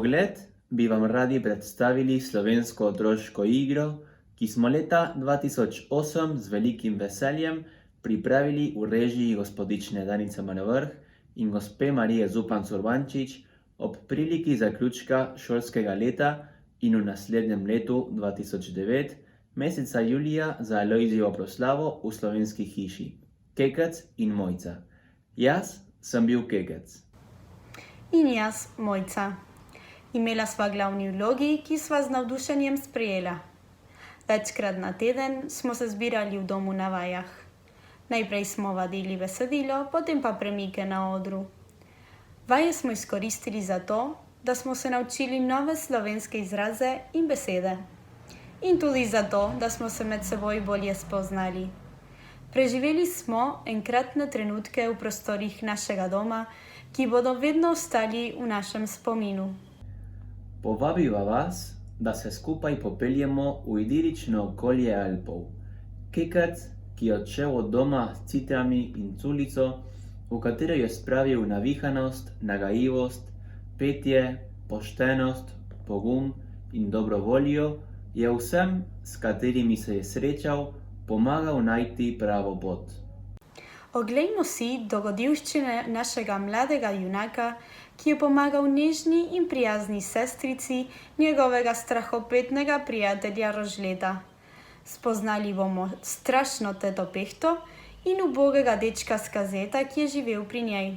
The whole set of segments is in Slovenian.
ogled bi vam radi predstavili slovensko otroško igro, ki smo leta 2008 z velikim veseljem pripravili v režiji gospodične Danice Manovrh in gospe Marije Zupanc Urbančič ob priliki zaključka šolskega leta in v naslednjem letu 2009, meseca julija za Alojzijevo proslavo v Slovenski hiši, Kekec in Mojca. Jaz sem bil Kekec. In jaz Mojca. Imela sva glavni vlogi, ki sva z navdušenjem sprejela. Večkrat na teden smo se zbirali v domu na vajah. Najprej smo vadili besedilo, potem pa premike na odru. Vaje smo izkoristili za to, da smo se naučili nove slovenske izraze in besede. In tudi zato, da smo se med seboj bolje spoznali. Preživeli smo enkratne trenutke v prostorih našega doma, ki bodo vedno ostali v našem spominu. Povabiva vas, da se skupaj popeljemo v idilično okolje Alpov. Kekec, ki je odšel od doma s citrami in culico, v katero je spravil navihanost, nagajivost, petje, poštenost, pogum in dobro voljo, je vsem, s katerimi se je srečal, pomagal najti pravo pot. Oglejmo si dogodivščine našega mladega junaka, ki je pomagal nežni in prijazni sestrici njegovega strahopetnega prijatelja Rožleta. Spoznali bomo strašno teto Pehto in ubogega dečka s Kazeta, ki je živel pri njej.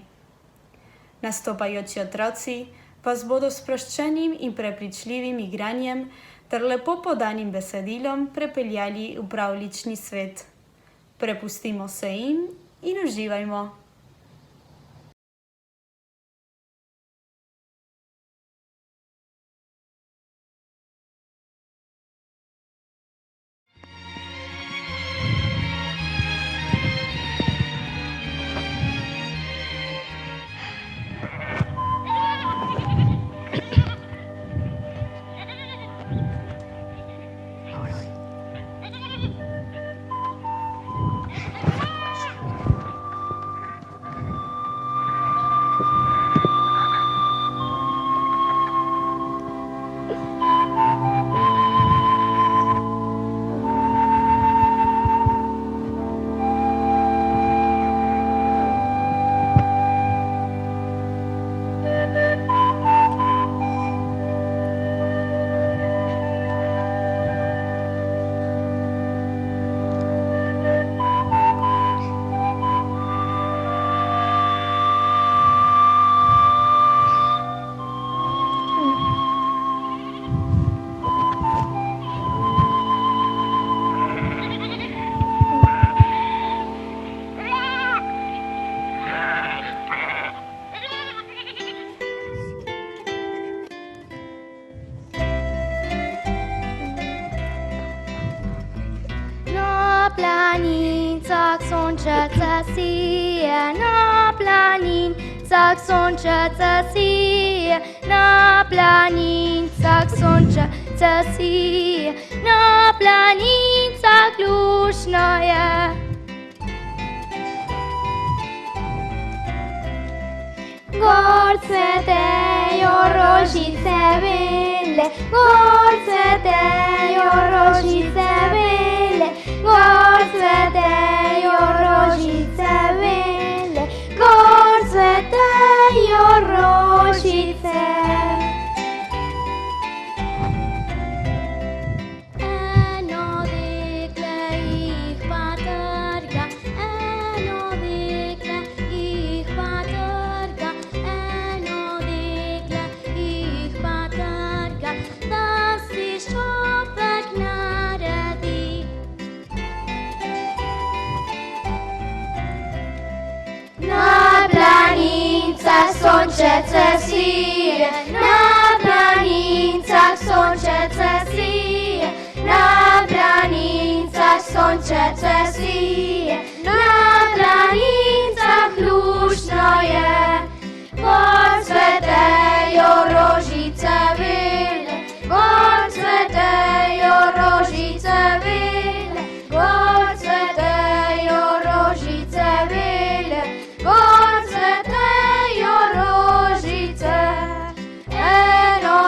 Nastopajoči otroci vas bodo s sproščenim in prepričljivim igranjem ter lepo podanim besedilom prepeljali v pravljični svet. Prepustimo se jim in uživajmo. Planincach sonček se sije, na planincach sonček se sije, na planincach sonček se sije, na planincach lušno je. Gor cvetejo rožice bele, gor cvetejo rožice bele, gor cvetejo rožice bele, gor cvetejo rožice. Eno dekle jih pa trga, eno dekle jih pa trga, eno dekle jih pa trga, da si šopek naredi. Na planincach sončece sije, na planincach sončece sije, na planincach sončece sije, na planincach lušno je. Gor cvetejo rožice bele, gor cvetejo rožice bele, gor cvetejo rožice bele, gor cvetejo rožice. Eno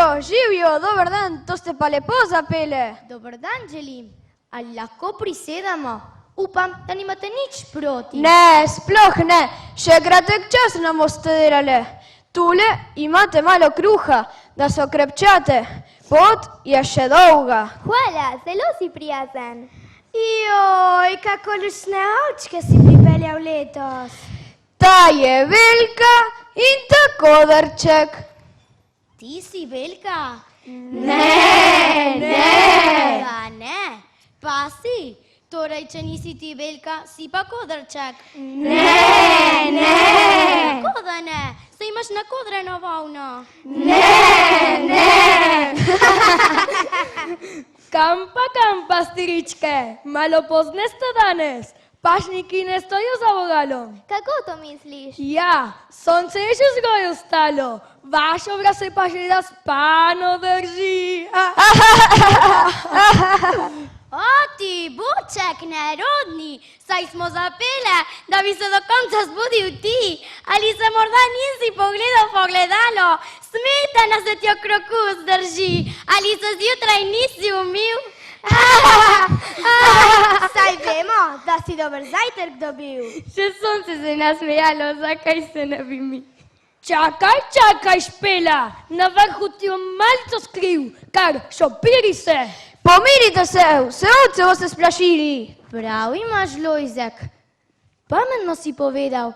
Živjo, dober dan, to ste pa lepo zapele. Dober dan želim. Ali lahko prisedamo? Upam, da nimate nič proti. Ne, sploh ne, še kratek čas nam boste delali. Tule imate malo kruha, da se okrepčate. Pot je še dolga. Hvala, zelo si prijazen. Joj, kako lušne ovčke si pripeljal letos. Ta je velika in tako drček. Ti si velika? Ne. Pa ne, pa si. Torej, če nisi ti velika, si pa kodrček. Ne. Kako da ne? Se imaš nakodreno volno. Kam, pastiričke, malo pozne ste danes. Pašniki ne stojijo za vogalom. Kako to misliš? Ja, sonce je že zgoj ostalo. Vaš obraz se pa še da spano drži. O, ti buček nerodni, saj smo zapele, da bi se do konca zbudil ti. Ali se morda nisi pogledal v ogledalo? Smetana se ti okrog ust drži. Ali se zjutraj nisi umil? Saj vemo, da si dober zajtrk dobil. Še sonce se je nasmejalo, zakaj se ne bi mi? Čakaj, Špela, na vrhu ti jo malco skriv, kar šopiri se. Pomirite se, vse ovce boste splašili. Prav imaš, Lojzek. Pametno si povedal.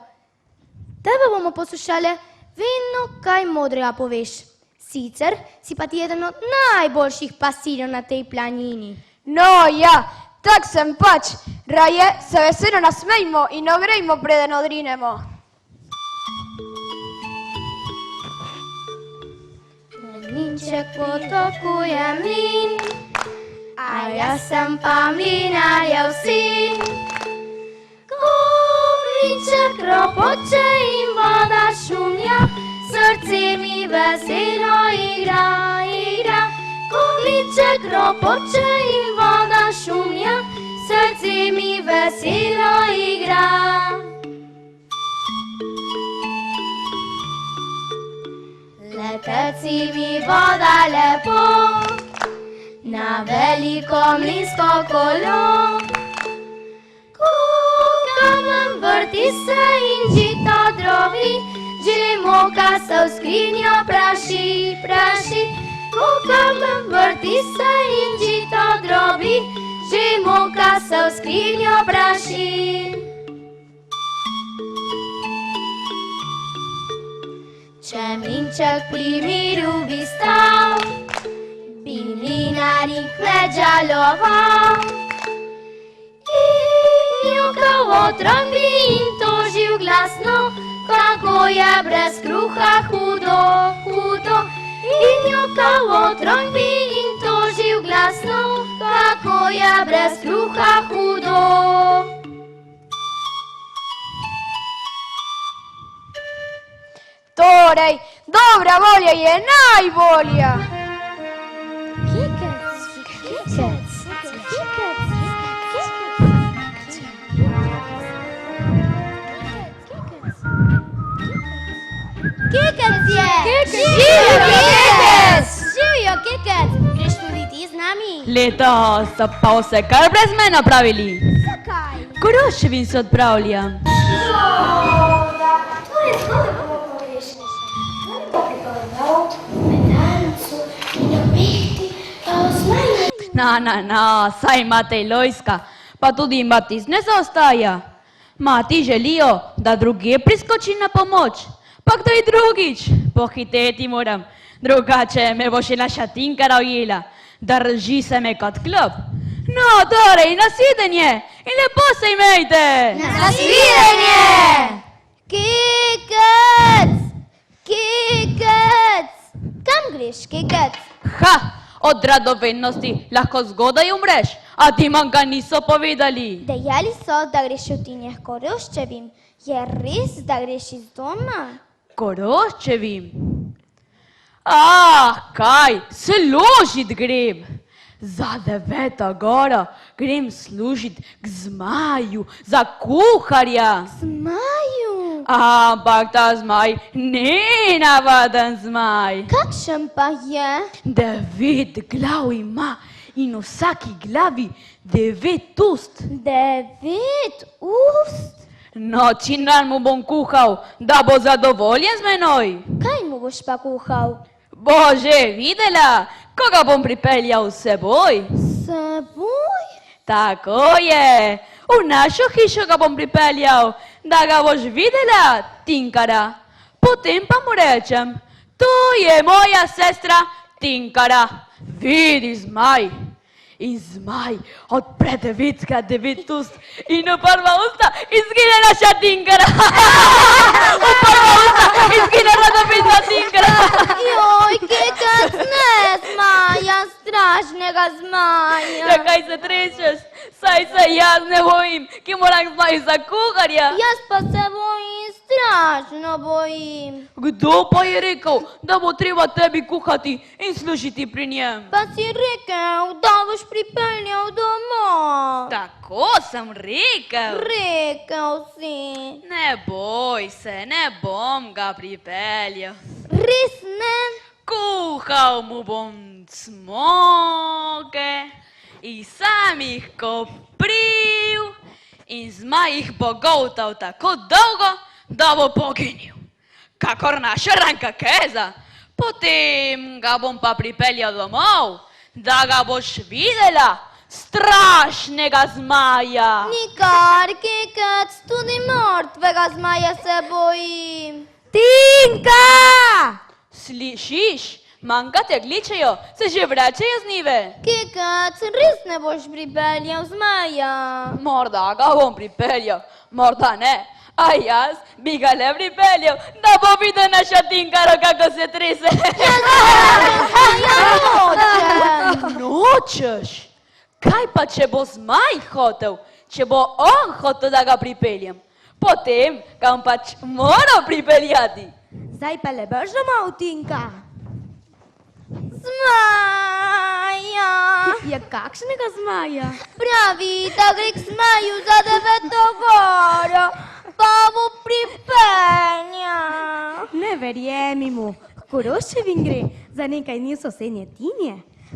Tebe bomo poslušale, vedno kaj modrega poveš. Sicer si pa ti eden od najboljših pasirjev na tej planini. No ja, tak sem pač. Raje se veselo nasmejmo in ogrejmo, preden odrinemo. Mlinček potokuje mlin, a jaz sem pa mlinarjev sin. Ko mlinček ropoče in voda šumja, srce mi veselo igra. Ko mlinček ropoče in voda šumja, srce mi veselo igra. Leteci mi voda lepo, na veliko mlinsko kolo. Kamen vrti se in žito drobi, že moka se v skrinjo praši. Kamen vrti se in žito drobi, že moka se v skrinjo praši. Če mlinček pri miru bi stal, bi mlinarik med žaloval. In jokal otrok bi in tožil glasno, kako je brez kruha hudo. In jokal otrok bi in tožil glasno, kako je brez kruha hudo. Torej, dobra volja je najbolja. Kekec je! Živijo, Kekec! Greš tudi ti z nami? Letos so pa vse kar brez mene opravili. Zakaj? Kroševin se odpravlja. Tvoje zgodbe bomo poveš. Pa pripovedal medalnicu in obehti, pa osmajne. Saj imate Lojska, pa tudi Matiz ne zaostaja. Mati želijo, da druge priskoči na pomoč. Pa kdaj drugič? Pohiteti moram, drugače me bo še naša Tinkara ujela. Drži se me kot klop. No, torej, nasvidenje in lepo se imejte. Nasvidenje! Kekec! Kam greš, Kekec? Od radovednosti lahko zgodaj umreš, a ti manjka niso povedali. Dejali so, da greš v Tinjah Koroščevim. Je res, da greš iz doma? Koroščevim? Kaj, se ložit grem. Za 9. gora grem služit k zmaju, za kuharja. Zmaju. Ampak ta zmaj ni navaden zmaj. Kakšen pa je? 9 glav ima in v vsaki glavi 9 ust. 9 ust. Noč in dan mu bom kuhal, da bo zadovoljen z menoj. Kaj mu boš pa kuhal? Bo že videla, koga bom pripeljal s seboj. S seboj? Tako je, v našo hišo ga bom pripeljal, da ga boš videla, Tinkara. Potem pa mu rečem, to je moja sestra Tinkara, vidi zmaj. In zmaj odpre 9x9 ust in v prva usta izgine naša Tinkara. V prva usta izgine radovitna Tinkara. Joj, kekac, ne zmaja, strašnega zmaja. Ja, kaj se trešeš? Saj se jaz ne bojim, ki moram zmaj za kuharja. Jaz pa se bojim, strašno bojim. Kdo pa je rekel, da bo treba tebi kuhati in služiti pri njem? Pa si rekel, da boš pripeljal domov. Tako sem rekel. Rekel si. Ne boj se, ne bom ga pripeljal. Res ne? Kuhal mu bom cmoke in sam jih kopril in zmaj jih pogoltal tako dolgo, da bo poginil. Kakor naša Ranka Keza. Potem ga bom pa pripeljal domov, da ga boš videla, strašnega zmaja. Nikar, kekac, tudi mrtvega zmaja se bojim. Tinka! Slišiš? Manjka te gličejo, se že vračajo z njive. Kekac, res ne boš pripeljal zmaja. Morda ga bom pripeljal, morda ne. A jaz bi ga le pripeljal, da bo videl naša Tinkaro, kako se trese. Nočeš? Kaj pa, če bo zmaj hotel? Če bo on hotel, da ga pripeljem? Potem ga bom pač moral pripeljati. Zdaj pa le boš domov, Tinka. Zmaja. Ja, kakšnega zmaja? Pravi, da gre k zmaju za 9. goro, pa bo pripeljal. Ne verjemi mu, k Koroščevim gre za nekaj dni sosednje Tinje.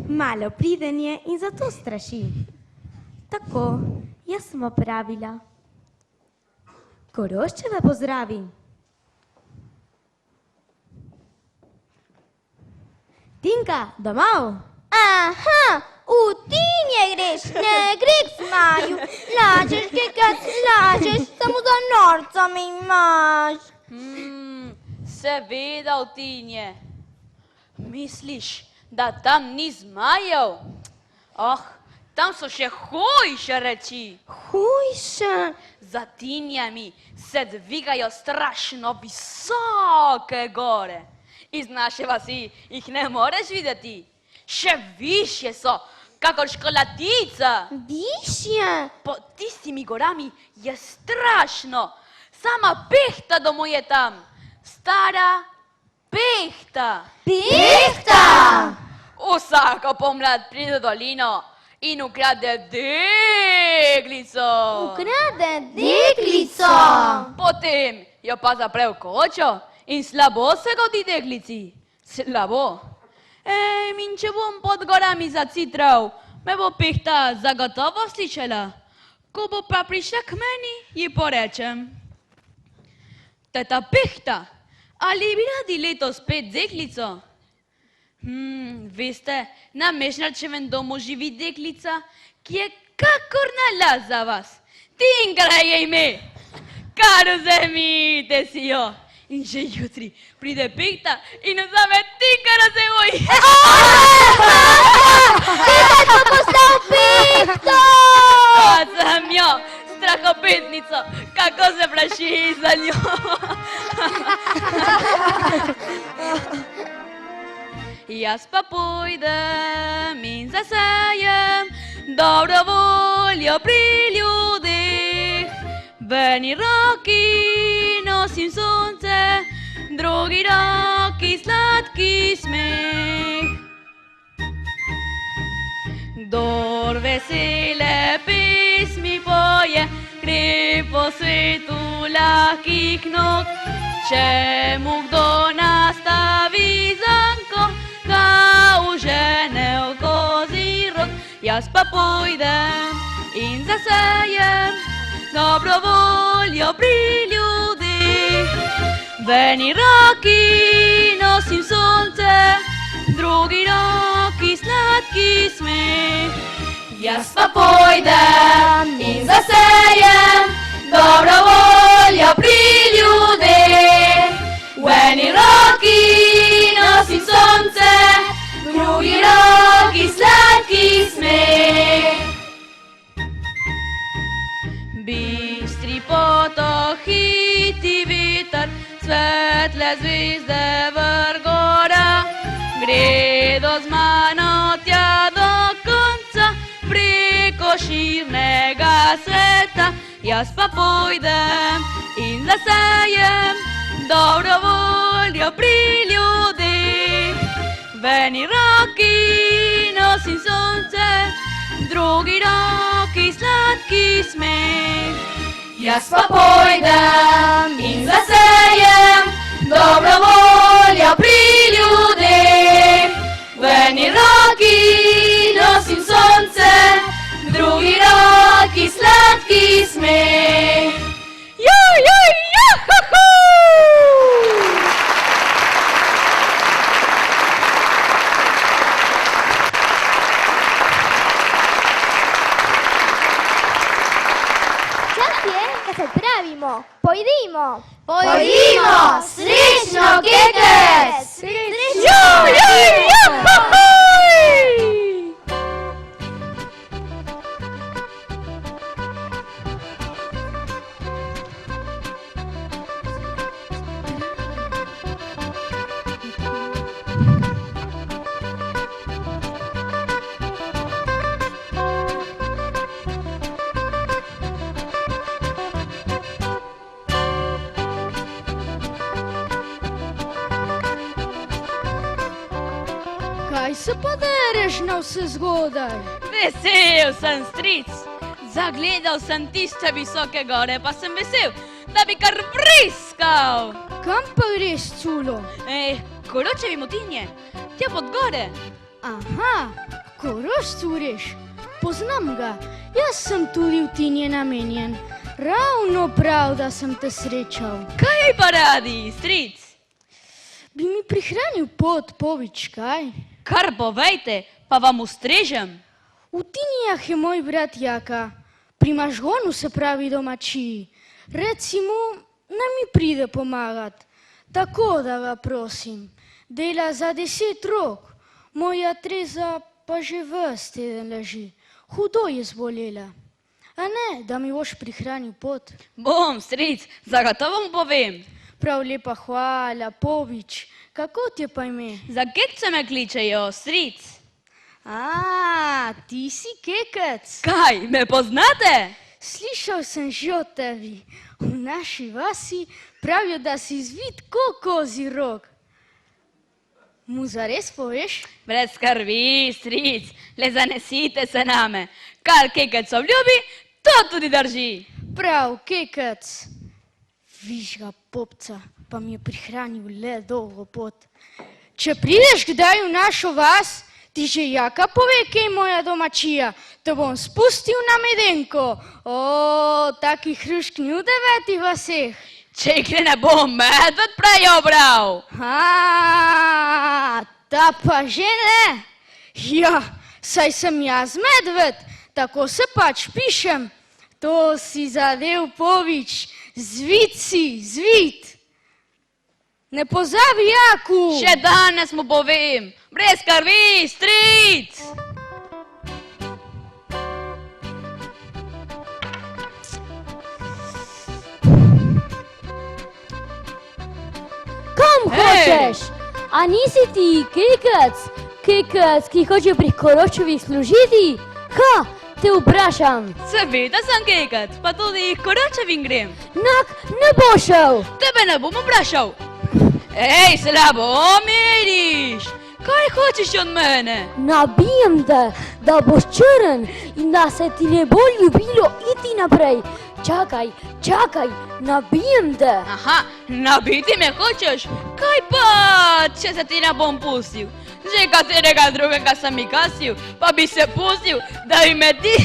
Malo pridenje in zato straši. Tako, jaz sem opravila. Koroščeva pozdravi. Tinka, domov. Aha, v Tinje greš, ne gre k zmaju. Lažeš, kekac, lažeš, samo za norca me imaš. Seveda, Otinje. Misliš, da tam ni zmajev? Tam so še hujše reči. Hujše. Za Tinjami se dvigajo strašno visoke gore. Iz naše vasi jih ne moreš videti. Še višje so, kakor Školatica. Višje. Pod tistimi gorami je strašno. Sama Pehta domov je tam. Stara Pehta. Pehta. Vsako pomlad pride v dolino in ukrade deklico. Ukrade deklico. Potem jo pa zapre v kočo in slabo se godi deklici. Slabo. In če bom pod gorami zacitral, me bo Pehta zagotovo slišala. Ko bo pa prišla k meni, ji porečem. Teta Pehta, ali bi radi letos spet deklico? Veste, na Mešnarčevem domu živi deklica, ki je kakor nalašč za vas. Tinkara je ime. Kar vzemite si jo. In že jutri pride Pehta in vzame Tinkara z seboj. Kdaj pa postal Pehto? Pa sem jo, strahopetnico, kako se praši za njo. Jaz pa pojdem in zasejem dobro voljo pri ljudeh. V eni roki nosim sonce, v drugi roki sladki smeh. Dor vesele pismi poje, gre po svetu lahkih not. Če mu kdo nastavi zanko, ga užene v kozji rog. Jaz pa pojdem in zasejem dobro voljo pri ljudeh. V eni roki nosim sonce, v drugi roki sladki smeh. Jaz pa pojdem in zasejem dobro voljo pri ljudeh. V eni roki nosim sonce, v drugi roki sladki smeh. Bistri potok, hiti veter, svetle zvezde vrgora. Gredo z mano tja do konca, preko širnega sveta. Jaz pa pojdem in zasejem dobro voljo pri ljudeh. V eni roki nosim sonce, v drugi roki sladki smeh. Jaz pa pojdem in zasejem dobro voljo pri ljudeh. V eni roki nosim sonce, v drugi roki sladki smeh. Čas je, da se odpravimo. Pojdimo! Pojdimo! Srečno, Kekec! Srečno! Kaj se pa dereš na vse zgodaj? Vesel sem, stric. Zagledal sem tiste visoke gore, pa sem vesel, da bi kar briskal. Kam pa greš, culo? Koročevi motinje, tja pod gore. Aha, Koroš curiš. Poznam ga, jaz sem tudi v tinje namenjen. Ravno prav, da sem te srečal. Kaj pa radi, stric? Bi mi prihranil pot, Povič, kaj? Kar povejte, pa vam ustrežem. V Tinijah je moj brat Jaka, pri Mažgonu se pravi domačiji. Recimo, naj mi pride pomagat, tako da ga prosim. Dela za 10 rok, moja Treza pa že ves teden leži. Hudo je zbolela. A ne, da mi boš prihranil pot. Bom, stric, zagotovo mu povem. Prav lepa hvala, Povič. Kako ti je pa ime? Za Kekca me kličejo, stric. A, ti si Kekec. Kaj, me poznate? Slišal sem že o tebi. V naši vasi pravijo, da si zvit kot kozji rog. Mu zares poveš? Brez skrbi, stric, le zanesite se name. Kar Kekec obljubi, to tudi drži. Prav, Kekec. Viš ga, popca, pa mi je prihranil le dolgo pot. Če prideš kdaj v našo vas, ti že Jaka pove, kje je moja domačija. Te bom spustil na Medenko. O, takih hrušk ni v 9 vaseh. Če jih ne bo medved prej obral. A, ta pa že ne. Ja, saj sem jaz medved, tako se pač pišem. To si zadev, Povič, zvit si, zvit. Ne pozabi, Jaku. Še danes mu povem, brez skrbi, stric. Kam hočeš? A nisi ti Kekec? Kekec, ki hoče pri Koročevih služiti? Ha, te vprašam. Seveda sem Kekec, pa tudi k Koročevim grem. Nak, ne bo šel. Tebe ne bom vprašal. Ej, slabo miriš. Kaj hočeš od mene? Nabijem te, da boš črn in da se ti ne bo ljubilo iti naprej. Čakaj, nabijem te. Aha, nabiti me hočeš? Kaj pa, če se ti ne bom pustil? Že katerega drugega sem mi kasil, pa bi se pustil, da bi me ti...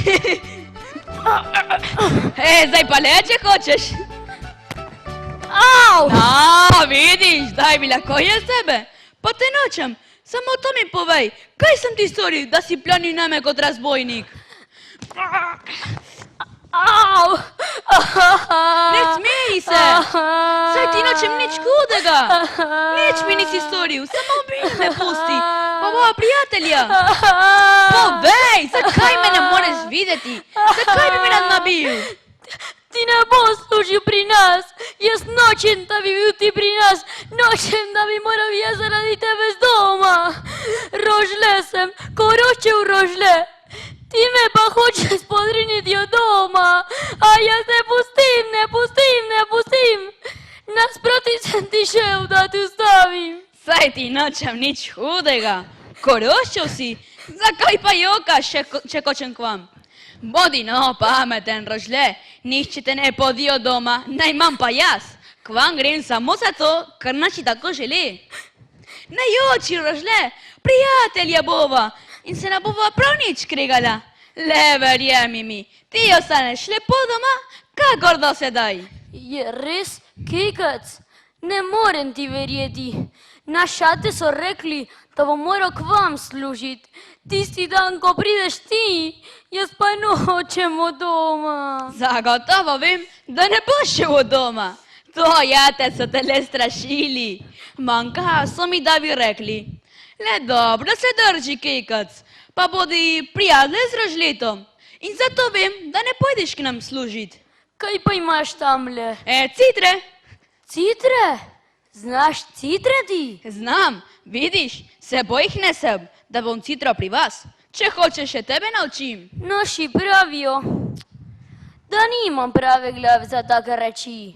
Zdaj pa le, če hočeš. Au! Vidiš, daj mi lahko jaz tebe. Pa te nočem, samo to mi povej, kaj sem ti storil, da si planil name kot razbojnik? Au! Ne smej se! Saj ti nočem nič hudega! Nič mi nisi storil, samo me pusti, pa bova prijatelja! Povej, zakaj me ne moreš videti? Zakaj bi me nam nabil? Ti ne bo služil pri nas. Jaz nočem, da bi bil ti pri nas. Nočem, da bi moral jaz zaradi tebe z doma. Rožle sem, koročev rožle. Ti me pa hočeš spodriniti od doma. A jaz ne pustim. Nasproti sem ti šel, da te ustavim. Saj ti nočem nič hudega. Koroščev si, zakaj pa jokaš, če kočem k vam? Bodi no pameten, rožle, nihče te ne podi od doma, najmanj pa jaz. K vam grem samo zato, ker naši tako želi. Ne joči, rožle, prijatelja bova in se ne bova prav nič kregala. Le verjemi mi, ti ostaneš lepo doma, kakor do sedaj. Je res, kekec? Ne morem ti verjeti. Naš šate so rekli, da bom moral k vam služiti. Tisti dan, ko prideš ti, jaz pa nočem od doma. Zagotovo vem, da ne boš šel od doma. To jate so te le strašili. Manjka so mi, da bi rekli. Le dobro se drži, kekac, pa bodi prijatelj z rožletom. In zato vem, da ne pojdeš k nam služiti. Kaj pa imaš tamle? Citre. Citre? Znaš citrati? Znam, vidiš, seboj jih nesem, da bom citral pri vas. Če hočeš, še tebe naučim. Naši pravijo, da nimam prave glave za take reči.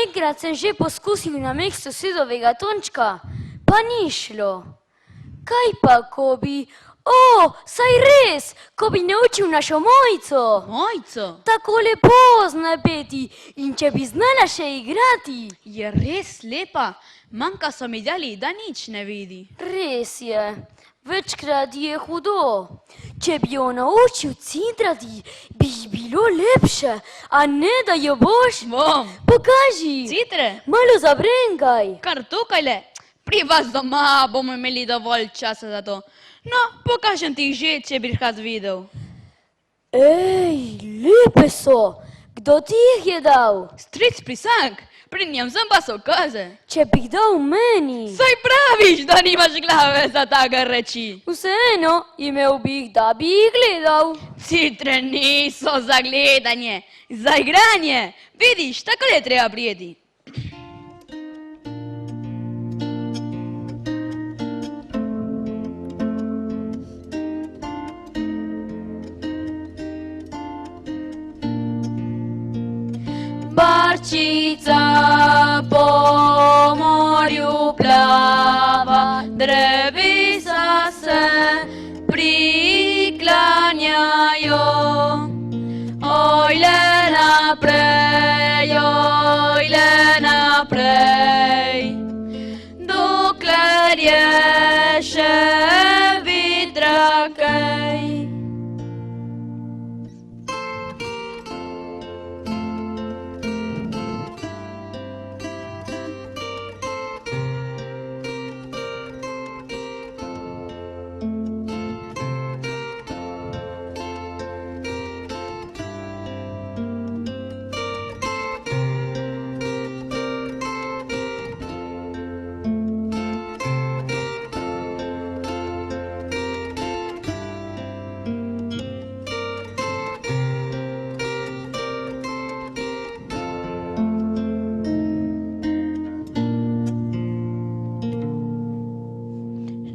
Enkrat sem že poskusil na mestu sosedovega Tončka, pa ni šlo. Kaj pa, ko bi... saj res, ko bi naučil našo Mojco. Mojco? Tako lepo zna peti in če bi znala še igrati. Je res lepa, manjka so mi dali, da nič ne vidi. Res je, večkrat je hudo. Če bi jo naučil citrati, bi ji bilo lepše, a ne da jo boš. Bom. Pokaži. Citre? Malo zabrenkaj. Kar tukaj le. Pri vas doma bomo imeli dovolj časa za to. No, pokažem ti jih že, če bi jih rad videl. Ej, lepe so. Kdo ti jih je dal? Stric Prisank, pri njem sem pa so kaze. Če bi jih dal meni. Saj praviš, da nimaš glave za take reči. Vseeno, imel bi jih, da bi jih gledal. Citre niso za gledanje, za igranje. Vidiš, tako je treba prijeti. Barčica po morju plava, drevesa se priklanjajo. Ojle naprej, dokler je še vitra kaj.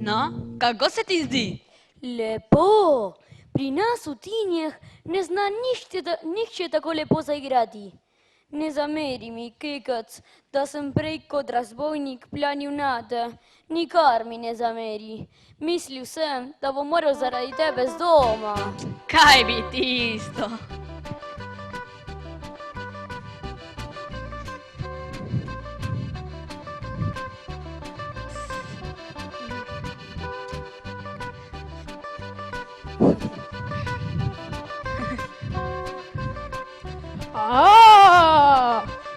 No, kako se ti zdi? Lepo. Pri nas v Tinjah ne zna nihče tako lepo zaigrati. Ne zameri mi, kekac, da sem prej kot razbojnik planil nate. Nikar mi ne zameri. Mislil sem, da bom moral zaradi tebe z doma. Kaj bi ti isto?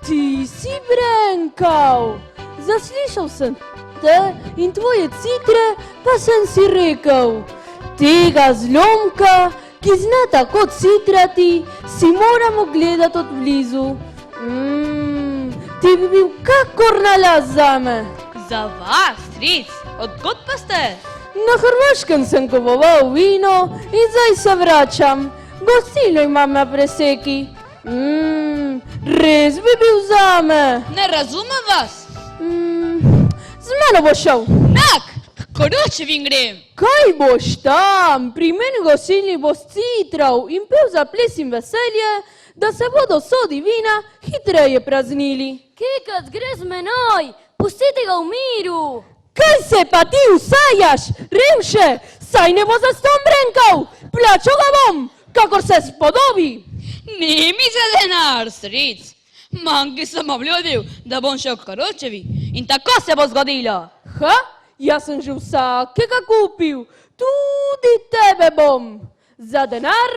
Ti si brenkal. Zaslišal sem te in tvoje citre, pa sem si rekel, tega zlomka, ki zna tako citrati, si moramo gledati od blizu. Ti bi bil kakor nalaz zame. Za vas, stric, odkot pa ste? Na Hrvaškem sem kupoval vino in zdaj se vračam. Gostilo imam na preseki. Res bi bil zame. Ne razumem vas. Z mano boš šel. Nak, k Koročevim grem. Kaj boš tam? Pri meni gostilni boš citral in pel za ples in veselje, da se bodo sodi vina hitreje praznili. Kekac, gre z menoj, pustite ga v miru. Kaj se pa ti usajaš, revše, saj ne bo zastonj brenkal, plačal ga bom, kakor se spodobi. Ni mi za denar, stric. Manjki sem obljubil, da bom šel k Koročevi in tako se bo zgodilo. Ha, jaz sem že vsakega kupil, tudi tebe bom. Za denar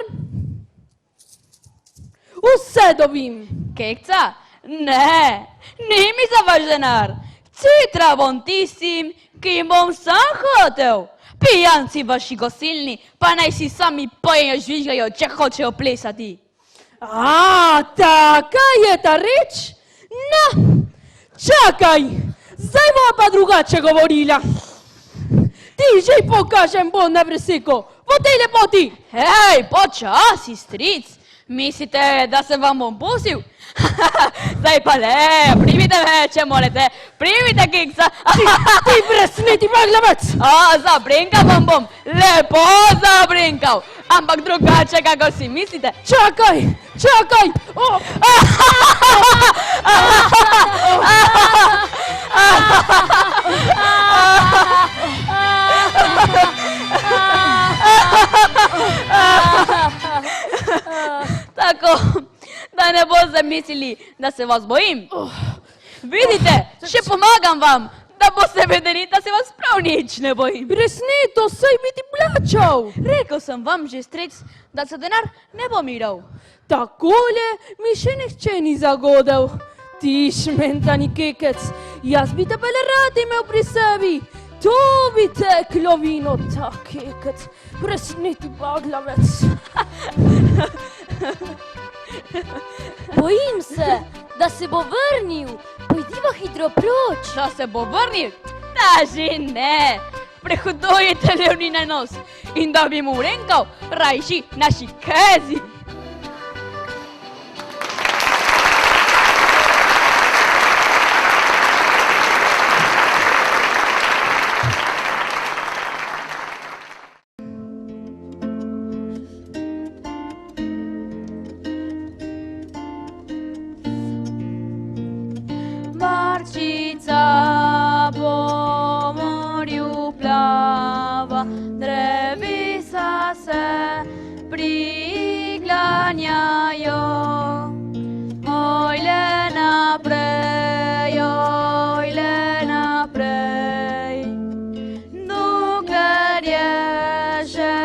vse dobim. Kekca? Ne, ni mi za vaš denar. Citra bom tistim, ki jim bom sam hotel. Pijanci vaši gostilni, pa naj si sami pojejo, žvižgajo, če hočejo plesati. Taka je ta reč? No, čakaj, zdaj bova pa drugače govorila. Ti že pokažem bon na vreseko, po tej lepoti. Hej, počasi, stric. Mislite, da se vam bom pustil? Zdaj pa le, primite me, če morete. Primite, kekca. Ti presneti maglavec. Zabrinkal vam bom, lepo zabrinkal. Ampak drugače, kako si mislite? Čakaj, čakaj. Tako, da ne boste mislili, da se vas bojim. Vidite, še pomagam vam, da boste vedeli, da se vas prav nič ne bojim. Presneto, saj bi ti plačal. Rekel sem vam že, stric, da se denar ne bo miral. Takole mi še nihče ni zagodel. Ti šmentani kekec, jaz bi tebe le rad imel pri sebi. To bi teklo vino, ta kekec, presneti baglavec. Bojim se, da se bo vrnil. Pojdiva hitro proč. Da se bo vrnil? Da že ne. Prehodujete levni na nos in da bi mu renkal, rajši naši kezi. Barčica po morju plava, drevesa se priklanjajo. Ojle naprej, dokler je še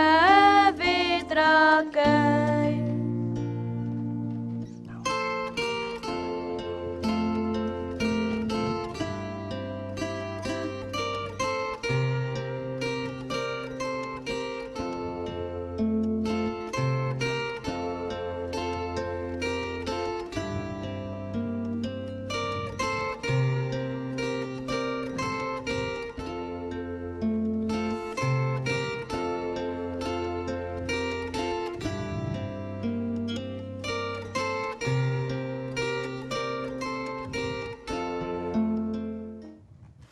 vetra kaj.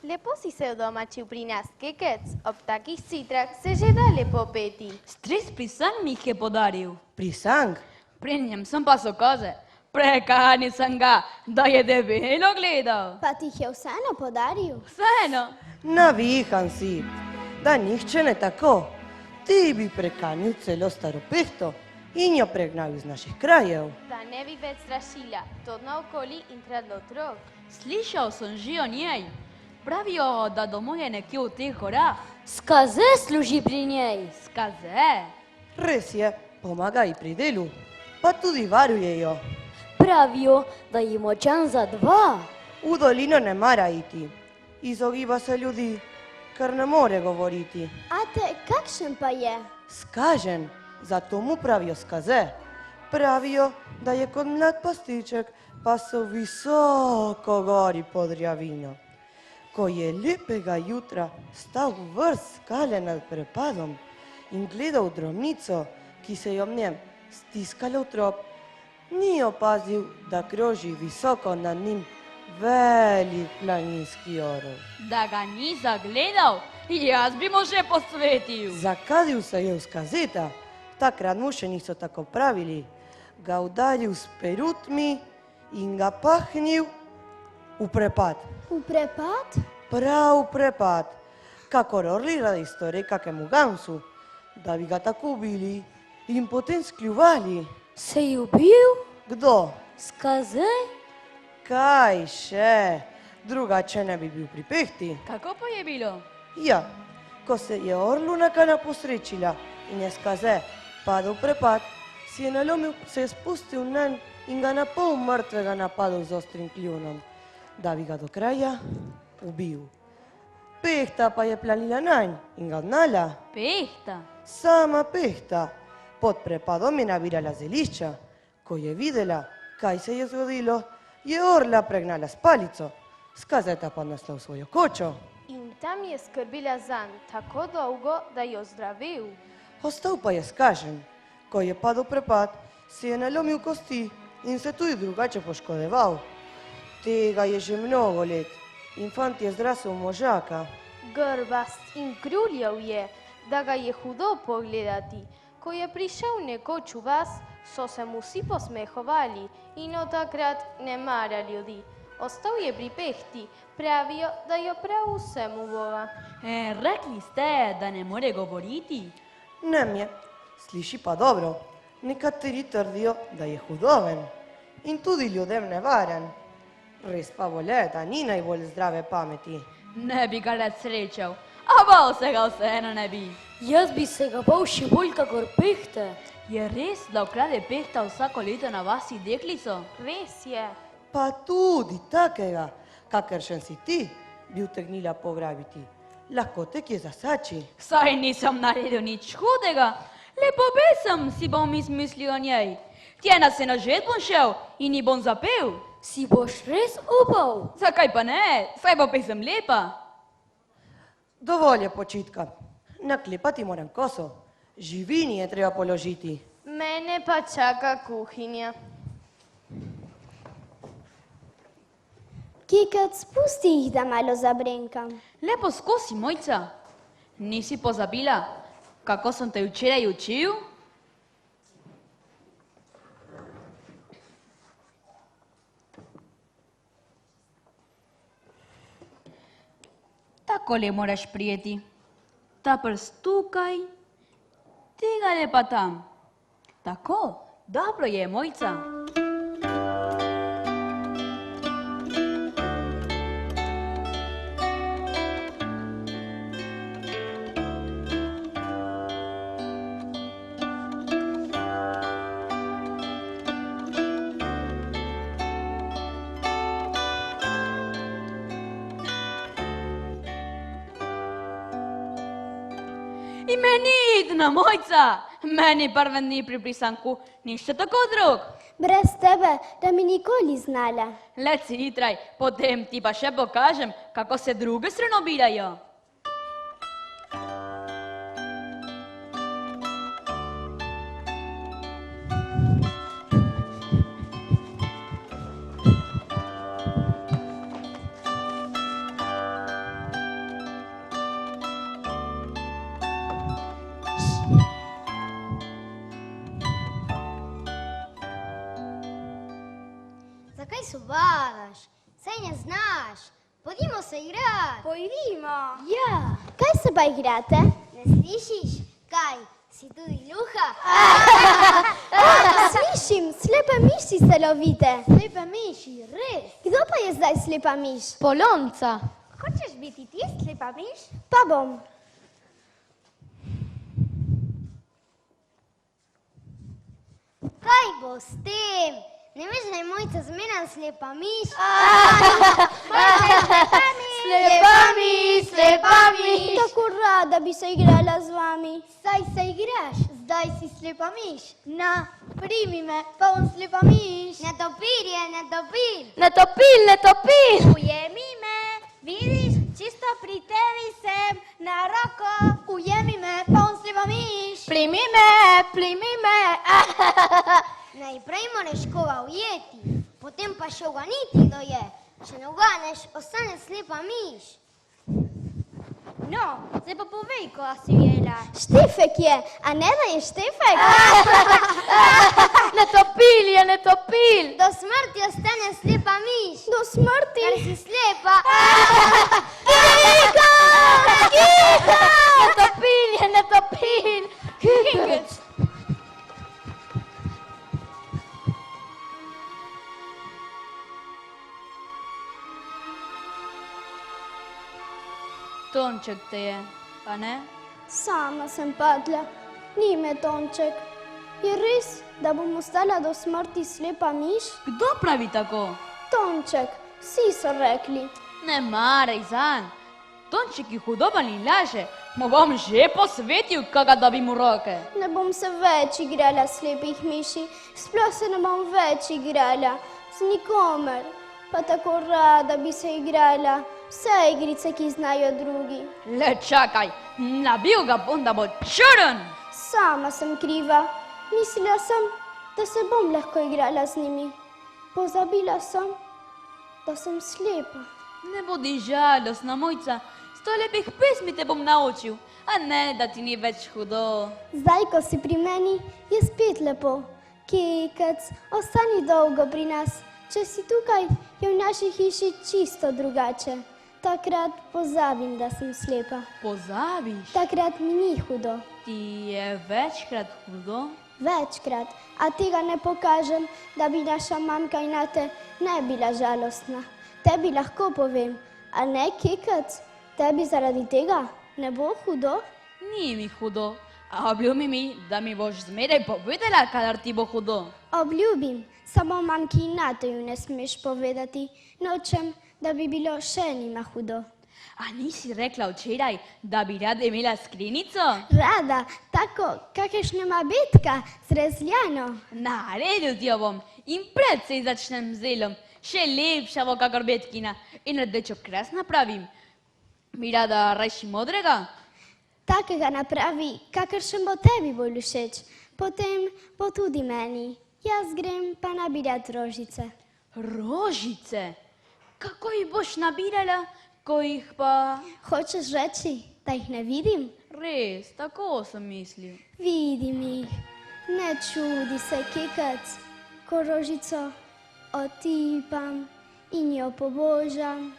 Lepo si se udomačil pri nas, kekec. Ob takih citrah se že da lepo peti. Stric Prisan mi jih je podaril. Prisang? Pri njem sem pa so koze. Prekanisem ga, da je debelo gledal. Pa ti jih je vseeno podaril. Vseeno. Navihan si, da nihče ne tako. Ti bi prekanil celo staro pehto in jo pregnal iz naših krajev. Da ne bi več strašila, to naokoli in kradla otrok. Slišal sem že o njej. Pravijo, da domov je nekje v teh gorah. Skaze služi pri njej. Skaze. Res je, pomaga ji pri delu, pa tudi varuje jo. Pravijo, da je močan za 2. V dolino ne mara iti, izogiba se ljudi, ker ne more govoriti. Ate, kakšen pa je? Skažen, zato mu pravijo skaze. Pravijo, da je kot mlad pastiček, pa so visoko gori pod Rjavino. Ko je lepega jutra stal vrst skale nad prepadom in gledal drobnico, ki se je ob njem stiskala v trop, ni opazil, da kroži visoko nad njim velik planinski orel. Da ga ni zagledal, jaz bi mu že posvetil. Zakadil se je v skazeta, takrat mu še niso tako pravili, ga udaril s perutmi in ga pahnil v prepad. V prepad? Prav v prepad, kakor orli radi stori kakemu gansu, da bi ga tako ubili in potem skljuvali. Se je ubil? Kdo? Skaze? Kaj še? Drugače ne bi bil pri pehti. Kako pa je bilo? Ja, ko se je orlu nakana posrečila in je skaze padel v prepad, si je nalomil, se je spustil nanj in ga na pol mrtvega napadel z ostrim kljunom, da bi ga do kraja ubil. Pehta pa je planila nanj in ga odnala. Pehta. Sama pehta. Pod prepadom je nabirala zelišča. Ko je videla, kaj se je zgodilo, je orla pregnala s palico, skazeta pa nasla v svojo kočo. In tam je skrbila zanj tako dolgo, da je ozdravil. Ostal pa je skažen. Ko je padel prepad, si je nalomil kosti in se tudi drugače poškodeval. Tega je že mnogo let in fant je zrasel možaka. Grbast in kruljev je, da ga je hudo pogledati. Ko je prišel nekoč v vas, so se mu vsi posmehovali in od takrat ne mara ljudi. Ostal je pri pehti, pravijo, da jo prav vsemu bova. Rekli ste, da ne more govoriti. Nem je, sliši pa dobro. Nekateri trdijo, da je hudoven in tudi ljudem nevaren. Res pa bolje, da ni najbolj zdrave pameti. Ne bi ga rad srečal, a bal se ga vseeno ne bi. Jaz bi se ga bal še bolj kakor pehte. Je res, da ukrade pehta vsako leto na vasi deklico? Res je. Pa tudi takega, kakršen si ti, bi utegnila pograbiti. Lahko te kje zasači. Saj nisem naredil nič hudega, lepo pesem si bom izmislil o njej. Tja na senožet bom šel in ji bom zapel. Si boš res upal? Zakaj pa ne, saj bo pesem lepa. Dovolj je počitka. Naklepati moram koso. Živini je treba položiti. Mene pa čaka kuhinja. Kikec, spusti jih, da malo zabrenkam. Lepo skosi, Mojca. Nisi pozabila, kako sem te včeraj učil? Takole moraš prijeti. Ta prst tukaj, tega pa tam. Tako, dobro je, Mojca. Imenitna, Mojca! Meni prve dni pri pristanku ništa tako drug. Brez tebe, da mi nikoli znala. Let si hitraj, potem ti pa še pokažem, kako se druge srenobirajo. su badaš, saj ne znaš. Pojdimo se igrat. Pojdimo. Ja. Kaj se pa igrate? Ne slišiš? Kaj, si tudi gluha? Slišim, slepe miši se lovite. Slepe miši, res. Kdo pa je zdaj slepa miš? Polonca. Hočeš biti ti slepa miš? Pa bom. Kaj bo s tem? Ne veš, da je Mojca zmeraj slepa miš? Slepa miš. Tako rada bi se igrala z vami. Saj se igraš, zdaj si slepa miš. Na, primi me, pa bom slepa miš. Netopir je, netopir. Netopil! Ujemi me, vidiš, čisto pri tebi sem, na roko. Ujemi me, pa bom slepa miš. Plimi me! Najprej moraš koga ujeti, potem pa še uganiti, kdo je. Če ne uganeš, ostane slepa miš. No, zdaj pa povej, ko si ujela. Štefek je, a ne da je Štefek? Netopil! Do smrti ostane slepa miš. Do smrti? Ker si slepa. Netopil! Kikec! Tonček te je, pa ne? Sama sem padla, ni me Tonček. Je res, da bom ostala do smrti slepa miš? Kdo pravi tako? Tonček, vsi so rekli. Ne maraj zanj. Tonček je hudoban in laže. Mu bom že posvetil, kaga da bi mu roke. Ne bom se več igrala slepih miši, sploh se ne bom več igrala z nikomer. Pa tako rada bi se igrala vse igrice, ki znajo drugi. Le čakaj, nabil ga bom, da bo črn. Sama sem kriva. Mislila sem, da se bom lahko igrala z njimi. Pozabila sem, da sem slepa. Ne bodi žalostna, Mojca. 100 lepih pesmi te bom naučil, a ne, da ti ni več hudo. Zdaj, ko si pri meni, je spet lepo. Kekec, ostani dolgo pri nas. Če si tukaj, je v naši hiši čisto drugače. Takrat pozabim, da sem slepa. Pozabiš? Takrat mi ni hudo. Ti je večkrat hudo? Večkrat, a tega ne pokažem, da bi naša mamka in ate ne bila žalostna. Tebi lahko povem, a ne, Kekec? Tebi zaradi tega ne bo hudo? Ni mi hudo, a obljubi mi, da mi boš zmeraj povedala, kadar ti bo hudo. Obljubim, samo mamki in Nateju ne smeš povedati. Nočem, da bi bilo še njima hudo. A nisi rekla včeraj, da bi rada imela skrinjico? Rada, tako, kakšna ima betka, zrezljano. Naredil ti jo bom in predvsej začnem z zelom. Še lepša bo kakor betkina in rdečo kras napravim. Bi rada rajši modrega? Takega napravi, kakršen bo tebi bolj všeč. Potem bo tudi meni. Jaz grem pa nabirat rožice. Rožice? Kako jih boš nabirala, ko jih pa... Hočeš reči, da jih ne vidim? Res, tako sem mislil. Vidim jih. Ne čudi se, Kekec, ko rožico otipam in jo pobožam.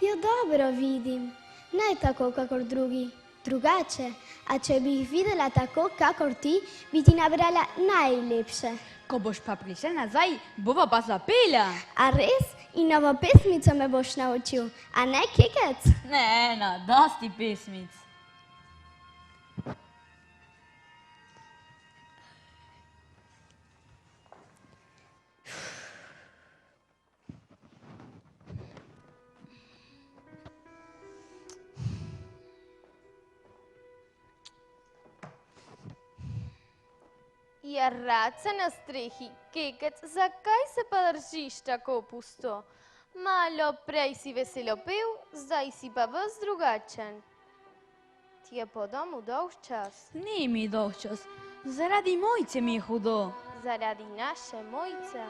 Jo dobro vidim, ne tako, kakor drugi, drugače. A če bi jih videla tako, kakor ti, bi ti nabrala najlepše. Ko boš pa prišla nazaj, bova pa zapela. A res? In novo pesmico me boš naučil, a ne, Kekec? Ne, dosti pesmic. Je raca na strehi, Kekec, zakaj se pa držiš tako pusto? Malo prej si veselo pel, zdaj si pa ves drugačen. Ti je po domu dolg čas. Ni mi dolg čas, zaradi Mojce mi je hudo. Zaradi naše Mojce.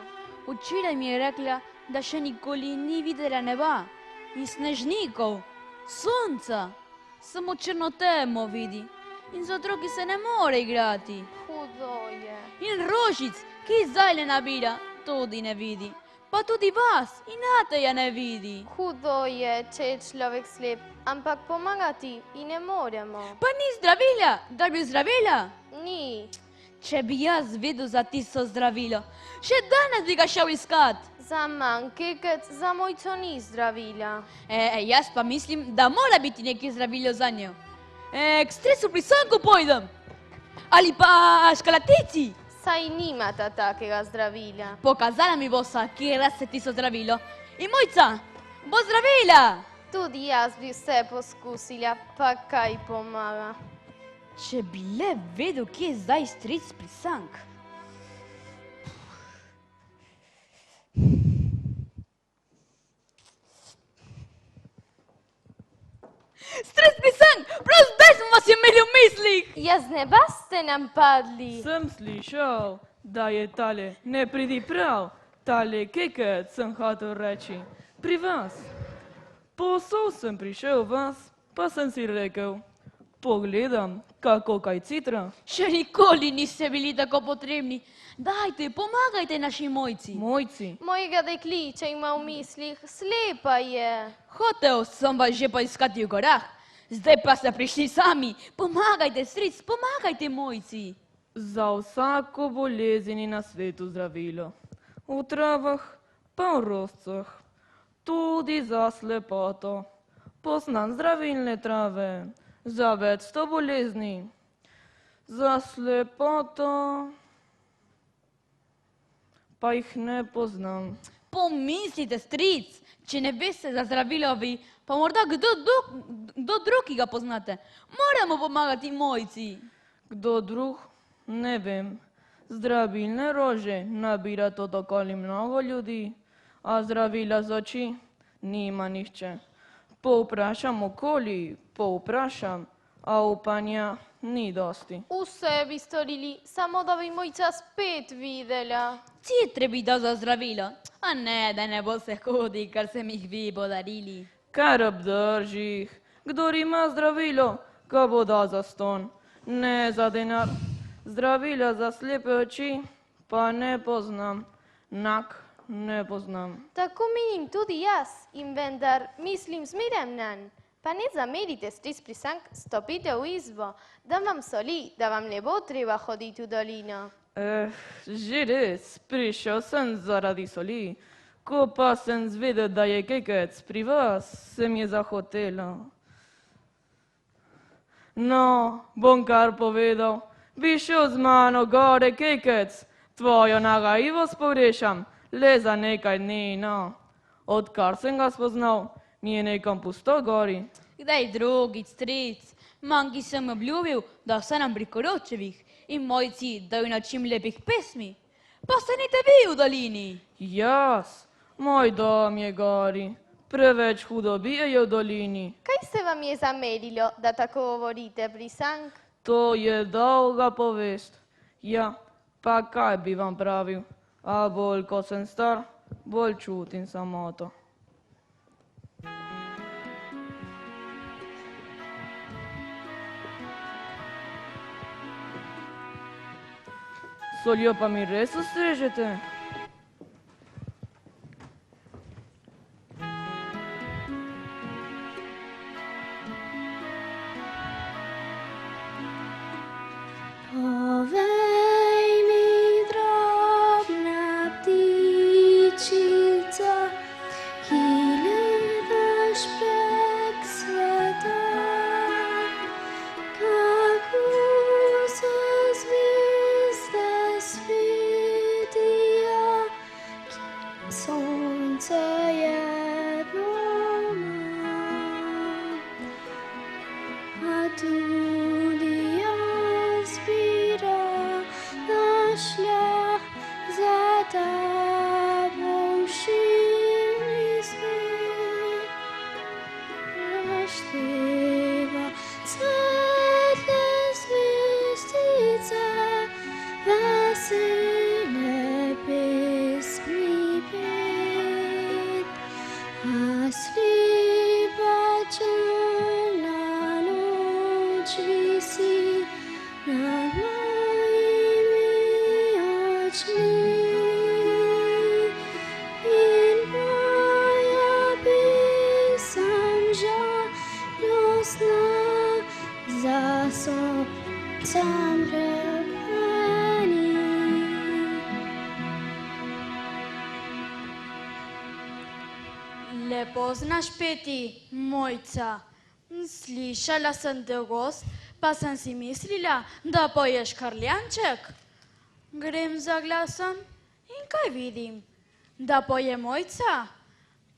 Včeraj mi je rekla, da še nikoli ni videla neba in snežnikov, sonca, samo črno temo vidi in z otroki se ne more igrati. Hudo je. In rožic, ki zdaj le nabira, tudi ne vidi. Pa tudi vas, i Nateja ne vidi. Hudo je, če je človek slep, ampak pomagati i ne moremo. Pa ni zdravila, da bi zdravila. Ni. Če bi jaz vedel za tisto zdravilo, še danes bi ga šel iskat. Za manj, kekec, za mojco ni zdravila. Jaz pa mislim, da mora biti neki zdravilo za njo. K stresu pri sanku pojdem. Ali pa škalatici. Saj nimata takega zdravila. Pokazala mi bo kje se tisto zdravilo. In mojca bo zdravila. Tudi jaz bi vse poskusila, pa kaj pomaga. Če bi le vedel, kje je zdaj stric pri sank. Stric pri sank, prav zdaj smo vas imeli v mislih. Ja, z neba ste nam padli. Sem slišal, da je tale ne pridi prav, tale kekec sem hotel reči. Pri vas. Posol sem prišel vas, pa sem si rekel, pogledam, kako kaj citra. Še nikoli niste bili tako potrebni. Dajte, pomagajte naši mojci. Mojci. Mojega dekliča ima v mislih, slepa je. Hotel sem vas že poiskati v gorah, zdaj pa ste prišli sami. Pomagajte, stric, pomagajte mojci. Za vsako bolezen je na svetu zdravilo. V travah, pa v roscah. Tudi za slepoto. Poznam zdravilne trave. Za več 100 bolezni. Za slepoto pa jih ne poznam. Pomislite, stric, če ne veste za zdravilo vi, pa morda kdo drug, ki ga poznate. Moramo pomagati mojci. Kdo drug? Ne vem. Zdravilne rože nabira to okoli mnogo ljudi, a zdravila z oči nima nihče. Povprašam okoli, povprašam, a upanja ni dosti. Vse bi storili, samo da bi mojca spet videla. Citre bi dal za zdravilo, a ne, da ne bo se hudi, kar sem jih vi podarili. Kar obdrži jih. Kdor ima zdravilo, ga bo dal za ston. Ne za denar. Zdravila za slepe oči pa ne poznam. Nak ne poznam. Tako menim tudi jaz in vendar mislim zmeraj nanj. Pa ne zamerite, stric pri sank, stopite v izbo, da vam soli, da vam ne bo treba hoditi v dolino. Že res, prišel sem zaradi soli. Ko pa sem zvedel, da je kekec pri vas, se mi je zahotelo. No, bom kar povedal. Bi šel z mano gore, kekec, tvojo nagajivost pogrešam, le za nekaj dni, no. Odkar sem ga spoznal, mi je nekam pusto gori. Kdaj drugič, stric, manjki sem obljubil, da ostanem pri Koročevih in mojci daju načim lepih pesmi. Pa ostanite vi v dolini. Jaz, moj dom je gori, preveč hudobije je v dolini. Kaj se vam je zamerilo, da tako govorite pri sank? To je dolga povest. Ja, pa kaj bi vam pravil? A bolj, ko sem star, bolj čutim samoto. Soljo pa mi res ustrežete? Povej mi, drobna ptičica, ki letaš prek sveta, kako se zvezde svetijo, sonce jedno ima, a tudi jaz bi rada šla za tabo v širni svet. Našteva svetle zvezdice, vesele pesmi pet, a slepa črna noč visi nad mojimi očmi. tam rebeni. Le poznaš Peti, Mojca. Slišala sem te gost, pa sem si mislila, da poješ Karljanček. Grem za glasom in kaj vidim? Da poje Mojca?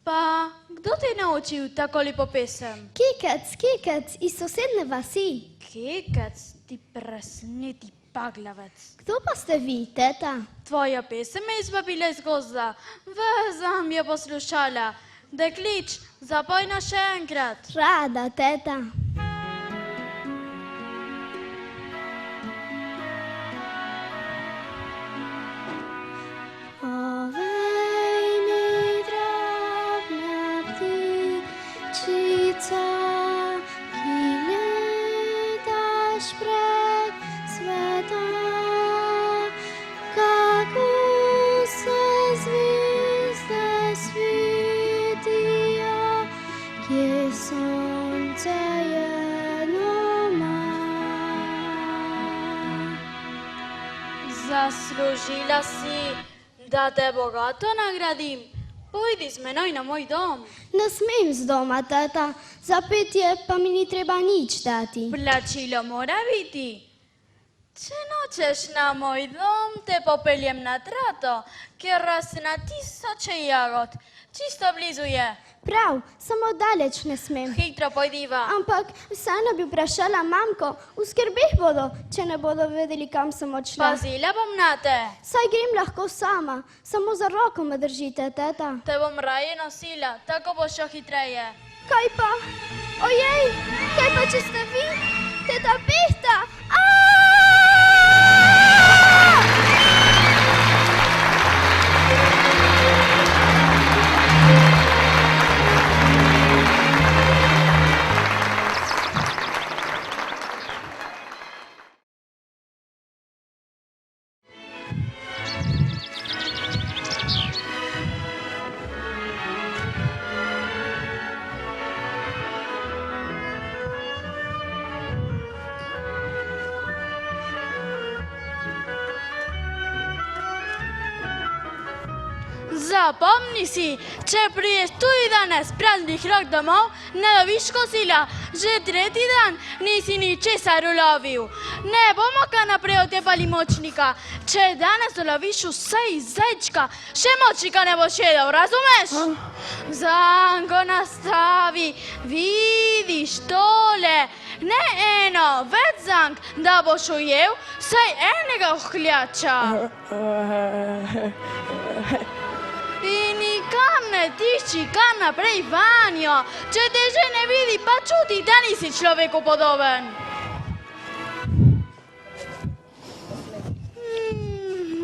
Pa kdo te je naučil tako lepo pesem? Kekec iz sosedne vasi. Kekec, ti presneti paglavec. Kdo pa ste vi, teta? Tvoja pesem me izvabila iz gozda, vezam je poslušala. Deklič, zapoj na še enkrat. Rada, teta. Ovej mi drobna ptičica, ki letaš prek sveta, kako se zvizde svetijo, kje sonce jedno ima. Zaslužila si, da te bogato nagradim. Pojdi z menoj na moj dom. Ne smem z doma, teta, za petje pa mi ni treba nič dati. Plačilo mora biti. Če nočeš na moj dom, te popeljem na trato, kjer raste na tisoče jagod. Čisto blizu je. Prav, samo daleč ne smem. Hitro pojdiva. Ampak vseeno bi vprašala mamko, v skrbeh bodo, če ne bodo vedeli, kam sem odšla. Pazila bom na te. Saj grem lahko sama, samo za roko me držite, teta. Te bom raje nosila, tako bo šlo hitreje. Kaj pa? Ojej, kaj pa če ste vi? Teta Pehta! Zapomni si, če priješ tudi danes praznih rok domov, ne dobiš kosila. Že tretji dan nisi ničesar ulovil. Ne bomo kar naprej otepali močnika. Če danes uloviš vsaj zajčka, še močnika ne boš jedel, razumeš? Zanko nastavi, vidiš tole. Ne eno, več zank, da boš ujel vsaj enega ohljača. In nikam ne tišči, kar naprej vanjo. Če te že ne vidi, pa čuti, da nisi človeku podoben.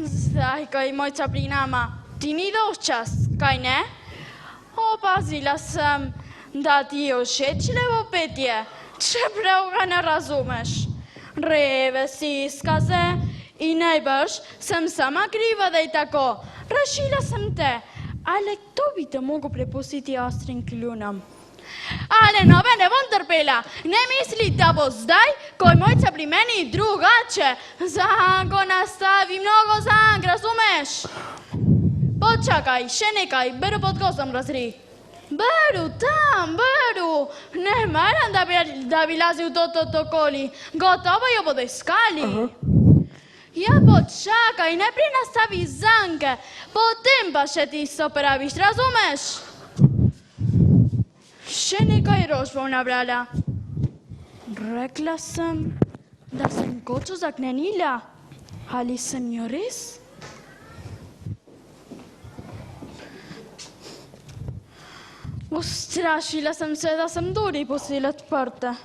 Zdaj, ko je Mojca pri nama, ti ni dolgčas, kaj ne? Opazila sem, da ti je všeč levo petje, čeprav ga ne razumeš. Reve si izkaze in najbrž sem sama kriva, da je tako. Rešila sem te, ali to bi te mogel prepustiti ostrim kljunom. Ali nove ne bom trpela, ne misli, da bo zdaj, ko je Mojca pri meni, drugače. Zanko nastavi, mnogo zank, razumeš? Počakaj, še nekaj, Beru pod gozdom razri. Beru, tam, Beru, ne maram, da bi lazil to okoli, gotovo jo bodo iskali. Ja, počakaj, najprej nastavi zanke, potem pa še tisto praviš, razumeš? Še nekaj rož bom nabrala. Rekla sem, da sem kočo zaklenila. Ali sem jo res? Ustrašila sem se, da sem duri pustila odprte.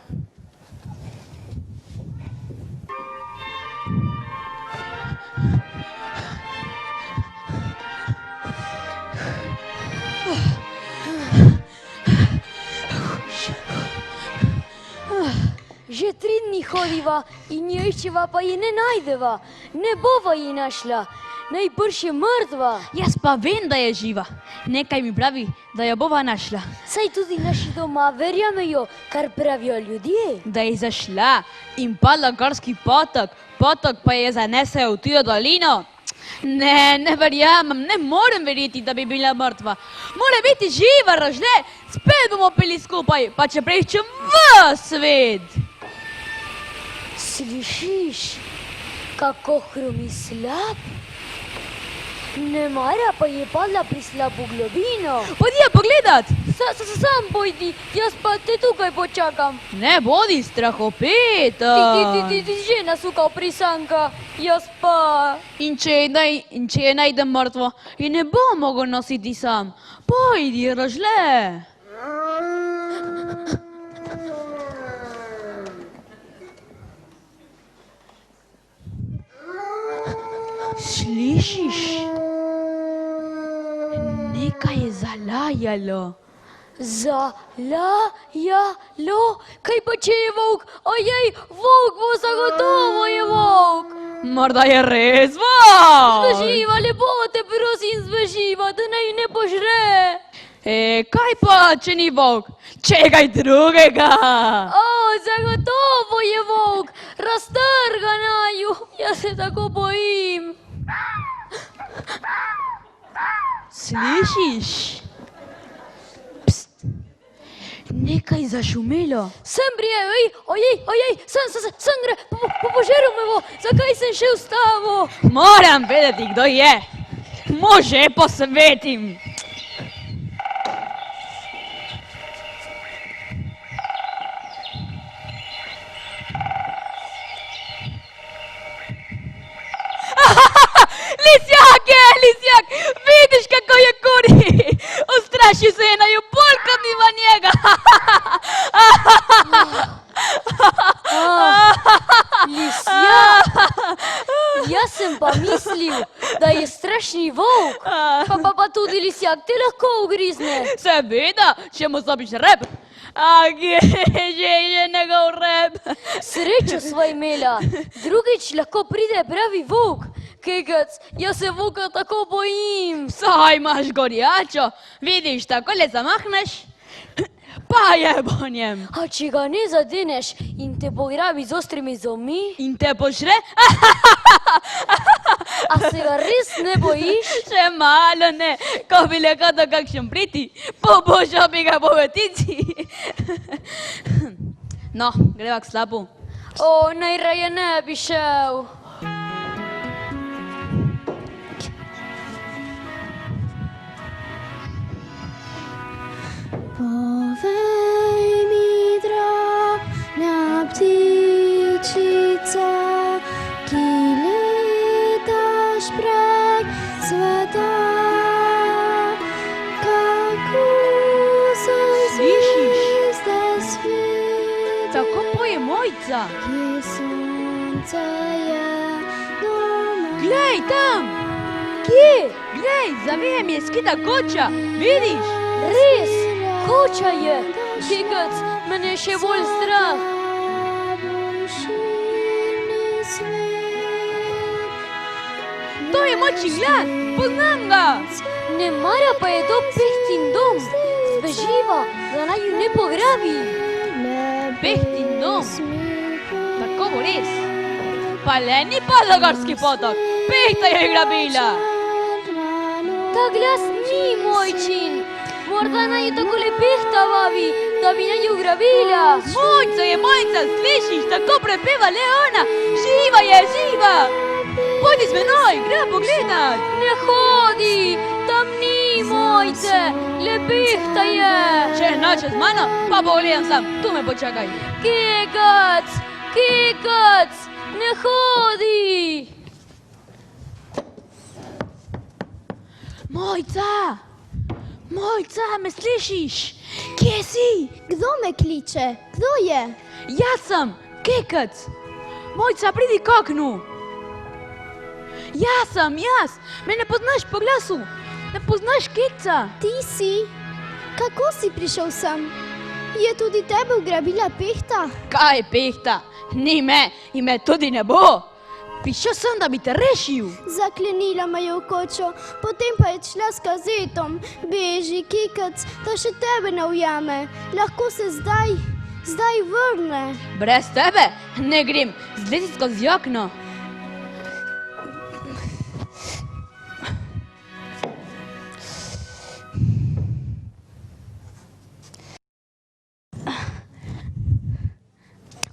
Že 3 dni hodiva in jo iščeva, pa ji ne najdeva. Ne bova ji našla. najbrž je mrtva. Jaz pa vem, da je živa. Nekaj mi pravi, da jo bova našla. Saj tudi naši doma verjamejo, kar pravijo ljudje. Da je zašla in padla v gorski potok. Potok pa je zanesel v tujo dolino. Ne verjamem, ne morem verjeti, da bi bila mrtva. Mora biti živa, Rožle. Spet bomo pili skupaj, pa če prečem v svet. Slišiš, kako hrumi slab? Nemara pa je padla pri slabo globino. Pojdi pogledat. Sam pojdi, jaz pa te tukaj počakam. Ne bodi strahopeta. Ti že nasukal prisanka, jaz pa... In če je najdem mrtvo, je ne bom mogel nositi sam. Pojdi, Rožle. Slišiš? Nekaj je zalajalo. Zalajalo? Kaj pa če je volk? Ojej, volk bo, zagotovo je volk. Morda je res volk. Zbeživa, lepo te prosim, zbeživa, da naj ne požre. Kaj pa, če ni volk? Čekaj drugega. Zagotovo je volk. Raztrga naju. Jaz se tako bojim. Slišiš? Pst. Nekaj zašumelo. Sem prijel, ojej, sem gre, požeral me bo. Zakaj sem še vstavo? Moram vedeti, kdo je. Može posvetim. Lisjak, vidiš kako je kuri. Ustrašil se je naju bolj kot ima njega. Lisjak, jaz sem pa mislil, da je strašni volk. Pa tudi lisjak te lahko ugrizne. Seveda, če mu zobiš rep. Kje je njegov rep? Srečo sva imela, drugič lahko pride pravi volk. Kekac, jaz se volka tako bojim. Saj imaš gorjačo, vidiš, tako le zamahneš, pa je po njem. A če ga ne zadeneš in te pograbi z ostrimi zobmi? In te požre? A se ga res ne bojiš? Še malo ne, ko bi lekal do kakšen priti, pobožal bi ga po vetici. No, greva k slapu. Najraje ne bi šel. Povej mi, drobna ptičica, ki letaš prek sveta, kako se zvezde svetijo. Tako poje Mojca. Kje sonce je doma. Glej tam! Kje? Glej, za mejem je skita koča, vidiš? Res, koča je. Kekac, mene je še bolj strah. To je Mojčin glas, poznam ga. Nemara pa je to Pehtin dom. Zbeživa, da naj ju ne pograbi. Pehtin dom, tako bo res. Pa le ni padlo gorski potok, Pehta je grabila. Ta glas ni Mojčin. Morda naj ju tako le Pehta vabi, da bi naj ju grabila. Mojca je Mojca, slišiš, tako prepeva Leona. Živa je, živa. Pojdi z menoj, gre pogledat. Ne hodi, tam ni Mojce, le Pehta je. Če noče z mano, pa pogledam sam, tu me počakaj. Kekac, Kekac, ne hodi. Mojca, Mojca, me slišiš? Kje si? Kdo me kliče? Kdo je? Jaz sem, Kekac. Mojca, pridi k oknu. Jaz sem, jaz. Me ne poznaš po glasu. Ne poznaš Kekca. Ti si? Kako si prišel sem? Je tudi tebe ugrabila Pehta? Kaj Pehta? Ni me in me tudi ne bo. prišel da bi te rešil. Zaklenila me je v kočo, potem pa je šla s kazetom. Beži, kikac, da še tebe ne ujame. Lahko se zdaj vrne. Brez tebe ne grem, zlezi skozi okno.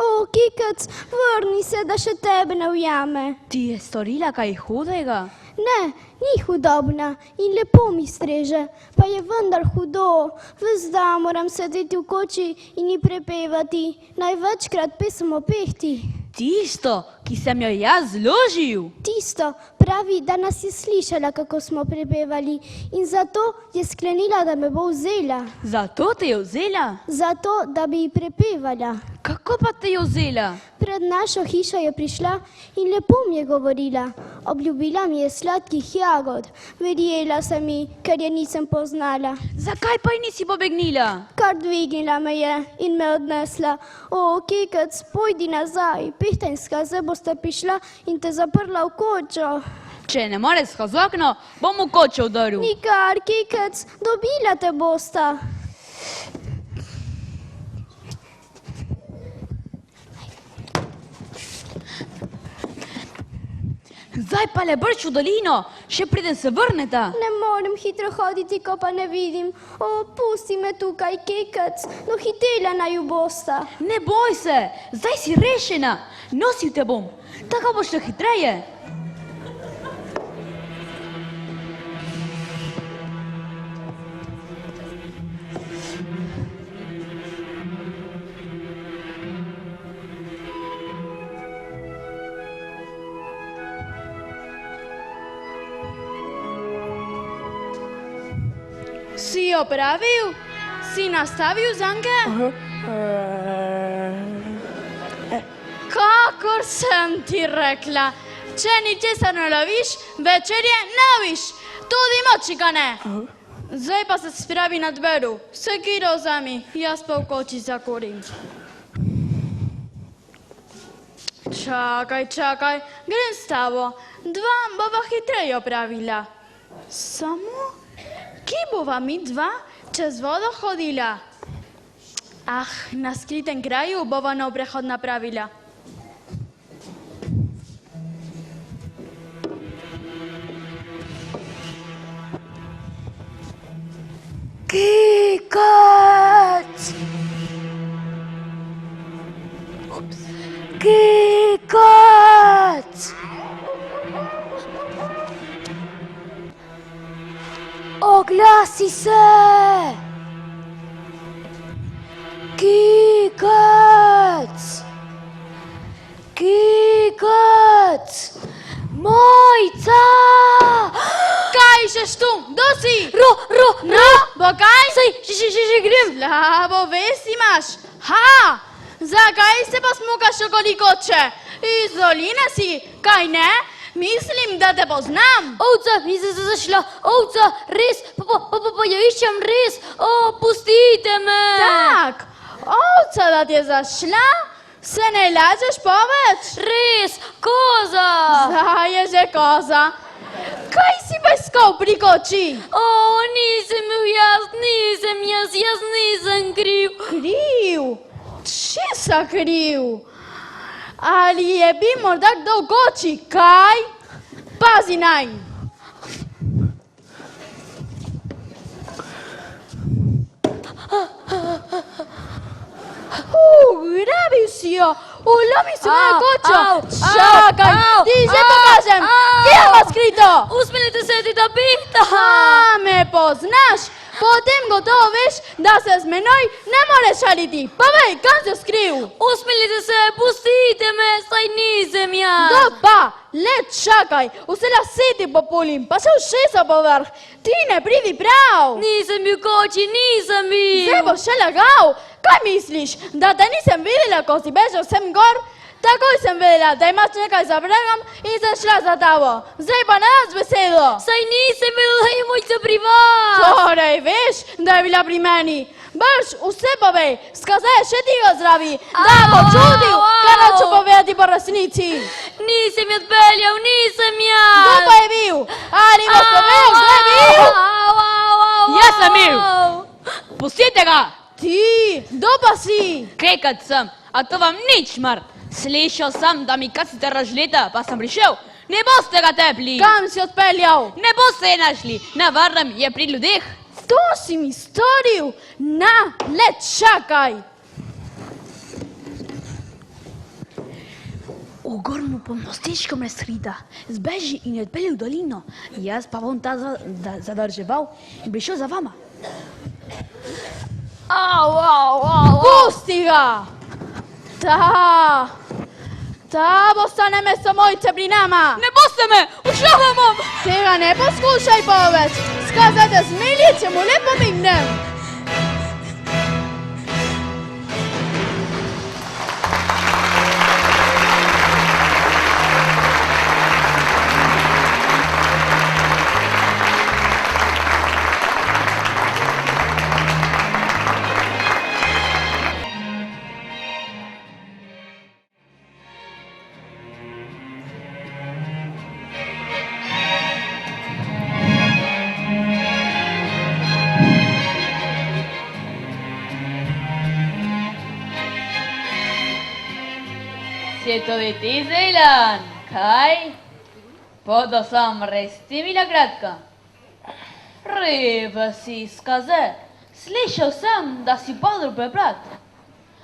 O, kikac, vrni se, da še tebe ne ujame. Ti je storila kaj hudega? Ne, ni hudobna in lepo mi streže, pa je vendar hudo. Ves dan moram sedeti v koči in ji prepevati, največkrat pesem o pehti. Tisto, ki sem jo jaz zložil. Tisto pravi, da nas je slišala, kako smo prepevali in zato je sklenila, da me bo vzela. Zato te je vzela? Zato, da bi ji prepevala. Kako pa te je vzela? Pred našo hišo je prišla in lepo mi je govorila. Obljubila mi je sladkih jagod. Verjela sem ji, ker je nisem poznala. Zakaj pa ji nisi pobegnila? Kar dvignila me je in me odnesla. O, kikac, pojdi nazaj. Pehta in skaze bosta prišla in te zaprla v kočo. Če ne moreš skozi okno, bom v kočo udaril. Nikar, kikac, dobila te bosta. Zdaj pa le brč v dolino, še preden se vrneta. Ne morem hitro hoditi, ko pa ne vidim. O, pusti me tukaj, kekac, no hitela naju bosta. Ne boj se, zdaj si rešena. Nosil te bom, tako boš šla hitreje. Si opravil? Si nastavil zanke? Kakor sem ti rekla, če ničesar ne loviš, večerje ne loviš, tudi močika ne. Zdaj pa se spravi na dveru, sekiro vzemi, jaz pa v koči zakurim. Čakaj, grem s tabo, dva bova hitreje opravila. Samo? Kje bova mi dva čez vodo hodila? Na skritem kraju bova nov prehod napravila. Kikac! Kikac! Oglasi se! Kikac! Kikac! Mojca! Kaj šeš tu? Kdo si? No! Bokaj? Že grem! Slabo vest imaš. Zakaj se pa smukaš okoli koče? Iz doline si, kaj ne? Mislim, da te poznam. Ovca, mi se zašla, ovca, res, pa jo iščem res, pustite me. Tak, ovca da ti je zašla? Se ne lažeš poveč? Res, koza. Zdaj je že koza. Kaj si pa iskal pri koči? Nisem jaz nisem kriv. Kriv? Česa kriv? Ali je bil morda kdo v koči, kaj? Pazi naj! Ugrabil si jo! Ulomi si mojo kočo! Čakaj, ti že pokažem! Kje je pa skrito? Usmilite se ti da pihta! Me poznaš? Potem gotovo veš, da se z menoj ne moreš šaliti. Povej, kam si jo skril? Usmilite se, pustite me, saj nisem jaz. Da pa, le čakaj, vse lase ti populim, pa še ušesa povrh. Ti ne pridi prav. Nisem bil koči, nisem bil. Zdaj boš še lagal. Kaj misliš, da te nisem videla, ko si bežal sem gor? Takoj sem vedela, da imaš nekaj za bregom in sem šla za tabo. Zdaj pa ne z besedo. Saj nisem vedela, da je Mojca pri vas. Torej, veš, da je bila pri meni. Brž, vse povej, skazaj še ti ga zdravi, da bo čudil, kaj noče povedati po resnici. Nisem jaz peljal, nisem jaz. Kdo pa je bil? Ali boš povedal, kdo je bil? Jaz sem bil. Pustite ga. Ti, kdo pa si? Krekat sem, a to vam nič mar. Slišal sem, da mi kasite ražleta, pa sem prišel. Ne boste ga tepli. Kam si odpeljal? Ne boste je našli. Navarnem je pri ljudeh. To si mi storil. Na, le čakaj. V gornju pod mostičkom je skrita. Zbeži in je odpeljal v dolino. Jaz pa bom ta zadrževal in prišel za vama. Pusti ga. Ta postane mesto Mojce pri nama. Ne boste me, ušla vam bom. Tega ne poskušaj povedati. Skazaj, da zmilje, če mu le pomignem. Sjeto de ti, Zejlan, kaj? Podo sam resti mila kratka. Riba si skaze, slišal sem, da si padl preprat.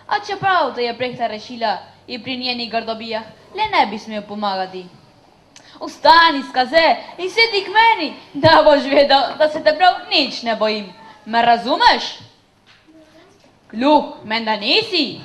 A čeprav te je prehta rešila in pri njenih grdobijah, le ne bi smel pomagati. Ustani, skaze, in sedi k meni, da boš vedel, da se te prav nič ne bojim. Me razumeš? Gluh, menda nisi?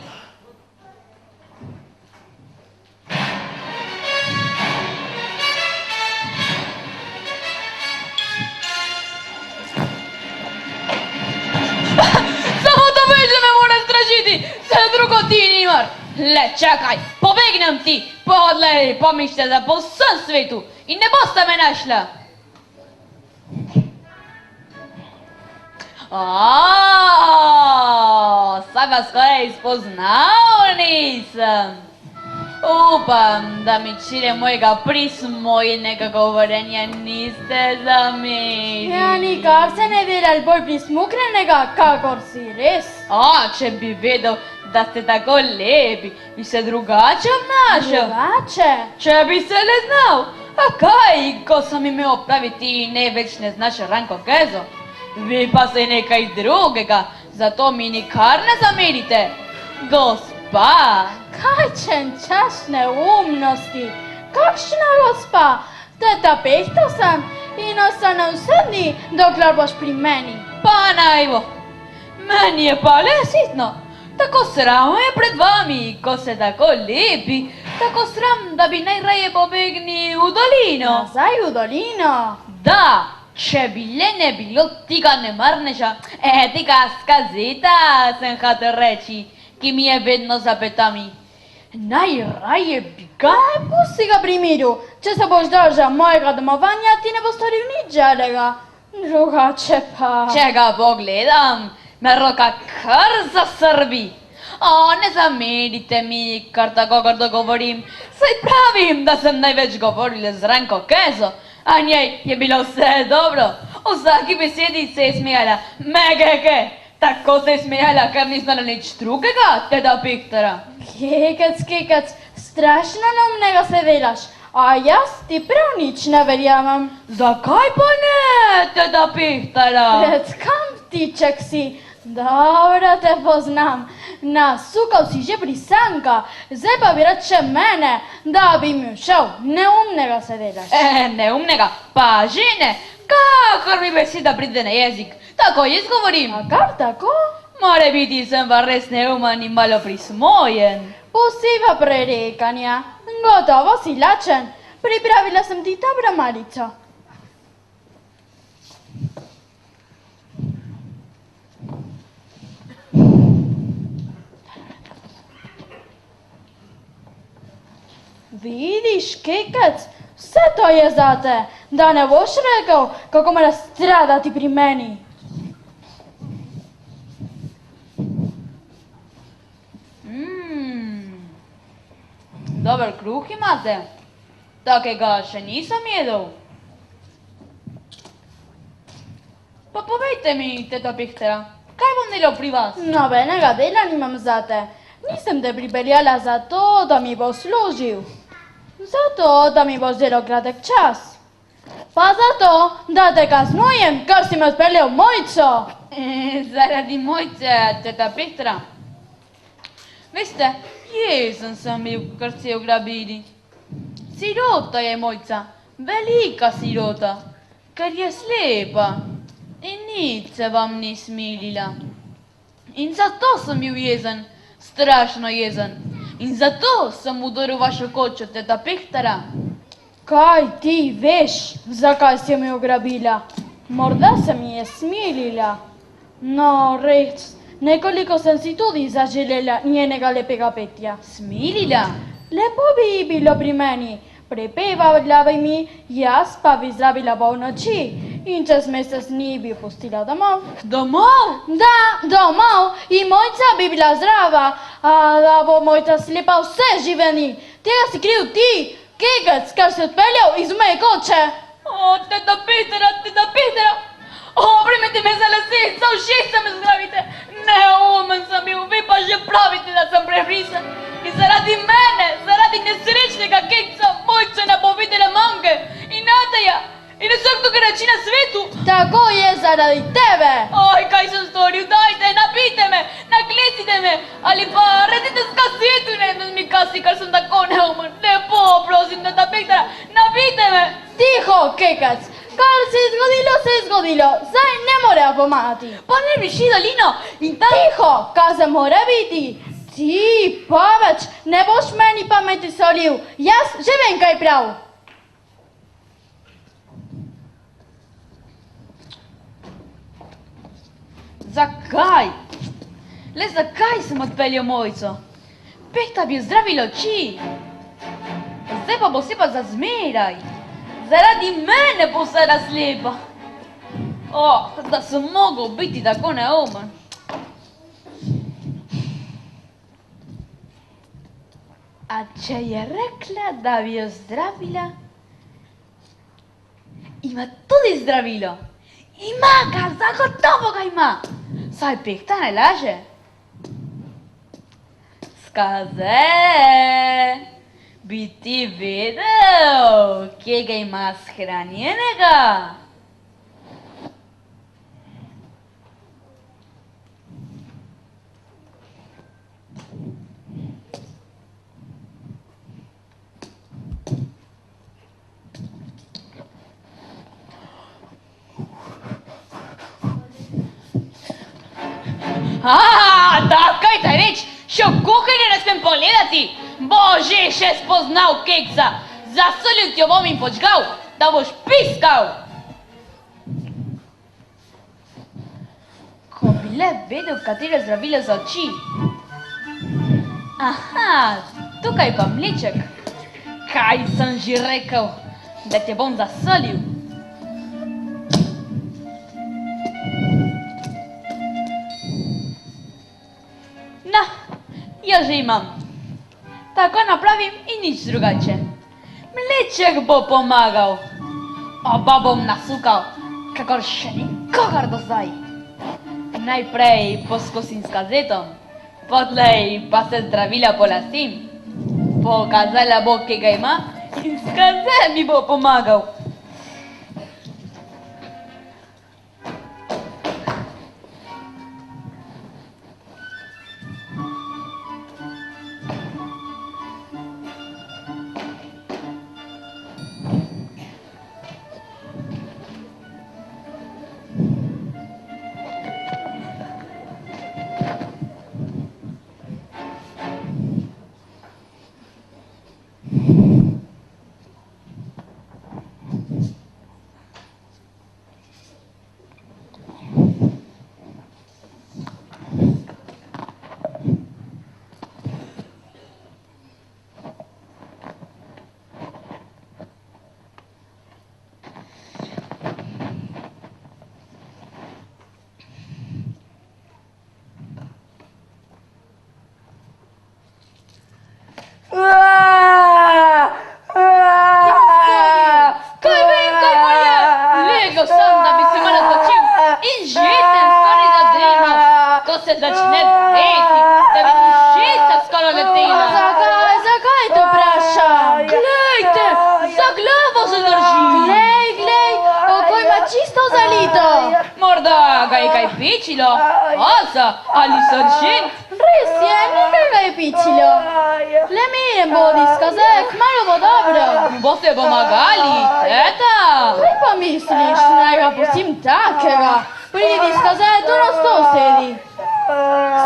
Se drugo ti nimar. Le čakaj, pobegnem ti, podlej, pomišljate za po vsem svetu in ne boste me našla. Saj vas skoraj spoznal nisem. Upam, da mi čile mojega prismojnega govorenja niste zamerili. Ja, nikar se ne vedel bolj prismukrenega, kakor si res. Če bi vedel, da ste tako lepi, bi se drugače obnašal. Drugače? Če bi se le znal. A kaj, ko sem imel opraviti ne več ne znaš Ranko Kezo? Vi pa se nekaj drugega, zato mi nikar ne zamerite. Gospa. Kajčen čas neumnosti. Kakšna gospa? Teta Pehto sem in ostane vse dni, dokler boš pri meni. Pa naj bo. Meni je pa le sitno. Tako sram je pred vami, ko se tako lepi. Tako sram, da bi najraje pobegnil v dolino. Nazaj v dolino? Da, če bi le ne bilo tega nemarneža, tega skazeta, sem hotel reči, ki mi je vedno za petami. Najraje bi ga... Pusti ga pri miru. Če se boš držal mojega domovanja, ti ne bo storil nič žalega. Drugače pa... Če ga pogledam, me roka kar zasrbi. Ne zamerite mi, kar tako grdo govorim. Saj pravim, da sem največ govorila z Ranko Kezo, a njej je bilo vse dobro. V vsaki besedi se je smejala. Megeke, tako se je smejala, ker ni znala nič drugega, teda Pihtera. Kekec, strašno neumnega se delaš, a jaz ti prav nič ne verjamem. Zakaj pa ne, teda Pihtera? Pred kam ptiček si? Dobro te poznam. Nasukal si že brisanka, zdaj pa bi rad še mene, da bi mi všel. Neumnega se delaš. Neumnega, pa žene, kakor mi beseda pride na jezik, tako jaz govorim. A kar tako? More biti sem pa res neuman in malo prismojen. Pusti pa prerekanja. Gotovo si lačen. Pripravila sem ti dobro malico. Vidiš, kekac, vse to je zate, da ne boš rekel, kako mora stradati pri meni. Dober kruh imate? Takega še nisem jedel. Pa povejte mi, teta Pihtera, kaj bom delal pri vas? Nobenega dela nimam zate. Nisem te pripeljala zato, da mi bo služil. Zato, da mi boš delal kratek čas. Pa zato, da te kaznujem, ker si me odpeljal Mojco. Zaradi Mojce, teta Pihtera. Veste, jezen sem bil, ker si jo grabili. Sirota je Mojca, velika sirota, ker je slepa in nič se vam ni smilila. In zato sem bil jezen, strašno jezen. In zato sem udoril vašo kočo, teta Pihtera. Kaj ti veš, zakaj si me ugrabila? Morda se mi je smilila. No, res, nekoliko sem si tudi zaželela njenega lepega petja. Smilila? Lepo bi bilo pri meni. Prepevala bi mi, jaz pa bi zdravila polnoči. In čez mesec dni bi pustila domov. Domov? Da, domov. In Mojca bi bila zdrava. A da bo Mojca slepa vse življenje. Tega si kriv ti, kekac, kar si odpeljal iz moje koče. O, teta Pihtera. O, primete me za lase, za ušesa me zdravite. Neumen sem bil, vi pa že pravite, da sem prebrisan. In zaradi mene, zaradi nesrečnega kekca, Mojca ne bo videla manjke. In Nadeja, in vsakega reči na svetu. Tako je zaradi tebe. Oj, kaj sem storil, dajte, napijte me, naklesite me. Ali pa redite z kasetu, ne vem mi kasi, ker sem tako neumen. Lepo, prosim, teta Pihtera, napijte me. Tiho, kekac. Kar se je zgodilo, zdaj ne morejo pomagati. Pa ne bi šli dolino in tam... Tiho, kaj se mora biti? Ti, paveč, ne boš meni pameti solil, jaz že vem, kaj prav. Zakaj? Le zakaj sem odpeljal Mojco? Pehta bi zdravila oči. Zdaj pa bo slepa za zmeraj. Zaradi mene bo sada slepa. O, da sem mogel biti tako neumen. A če je rekla, da bi jo zdravila, ima tudi zdravilo. Ima ga, zagotovo ga ima. Saj Pehta ne laže. Skaze, bi ti vedel, kje ga ima shranjenega? Da, kaj taj reč? Še v kuhinji ne smem pogledati. Bože, še spoznal keksa. Zasolil ti jo bom in počgal, da boš piskal. Ko bi le vedel, katero zdravilo za oči. Aha, tukaj pa mleček. Kaj sem že rekel, da te bom zasolil. No, jaz že imam. Tako napravim in nič drugače. Mleček bo pomagal. Oba bom nasukal, kakor še nikogar do zdaj. Najprej poskusim s kazetom, potlej pa se zdravila polastim. Pokazala bo, kje ga ima in s kaze mi bo pomagal. Zito! Morda ga je kaj pičilo? Osa, ali sršit? Res je, nekaj ga je pičilo. Le miren bodi, skazek, malo bo dobro. Boste pomagali, teta? Kaj pa misliš, naj ga pustim takega? Pridi, skazek, tu na stol sedi.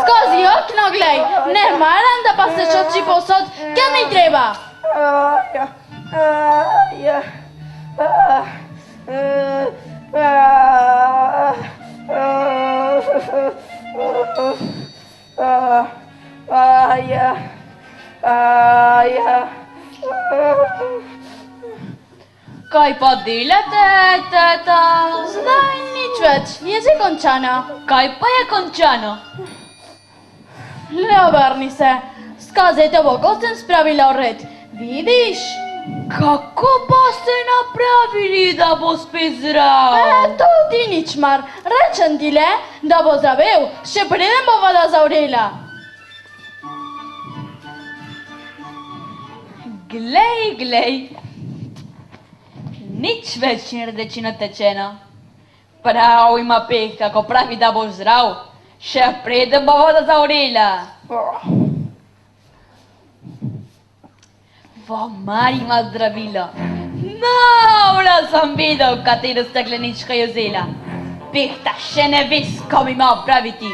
Skozi okno glej, ne maram, da pa se oči posod, kjer mi treba. Kaj pa delate, teta? Zdaj nič več, je že končano. Kaj pa je končano? Le obrni se, skazaj te bo gostem spravila v red. Vidiš? Kako pa ste napravili, da bo spet zdrav? To ti nič mar, rečem ti le, da bo zdravel, še preden bo voda zavrela. Glej, nič več ni rdečina tečena. Prav ima peh, kako pravi, da bo zdrav, še preden bo voda zavrela. Mar ima zdravilo. Dobro sem videl, katero stekleničko je vzela. Pehta še ne ve, s kom ima opraviti.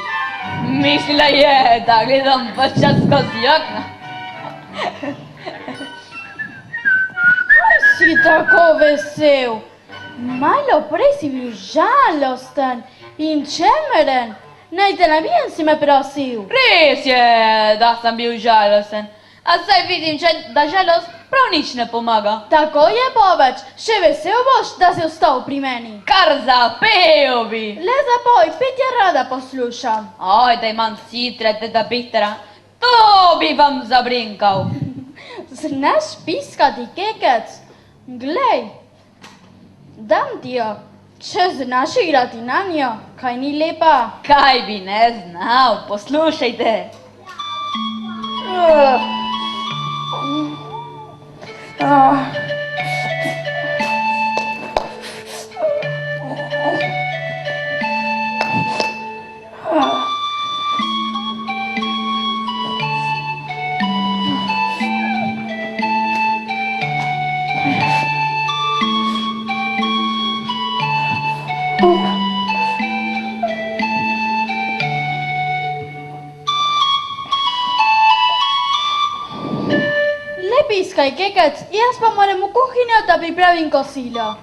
Mislila je, da gledam pač čas skozi okno. Kaj si tako vesel? Malo prej si bil žalosten in čemeren. Naj te nabijem, si me prosil. Res je, da sem bil žalosten. A zdaj vidim, da žalost prav nič ne pomaga. Tako je, poveč, še vesel boš, da si ostal pri meni. Kar zapel bi. Le zapoj, petje rada poslušam. Oj, da imam sitre, teta Pehtera, to bi vam zabrinkal. Znaš piskati, kekec? Glej, dam ti jo, če znaš igrati na njo, kaj ni lepa. Kaj bi ne znal, poslušajte. Piskaj, kekec, jaz pa moram v kuhinjo, da pripravim kosilo.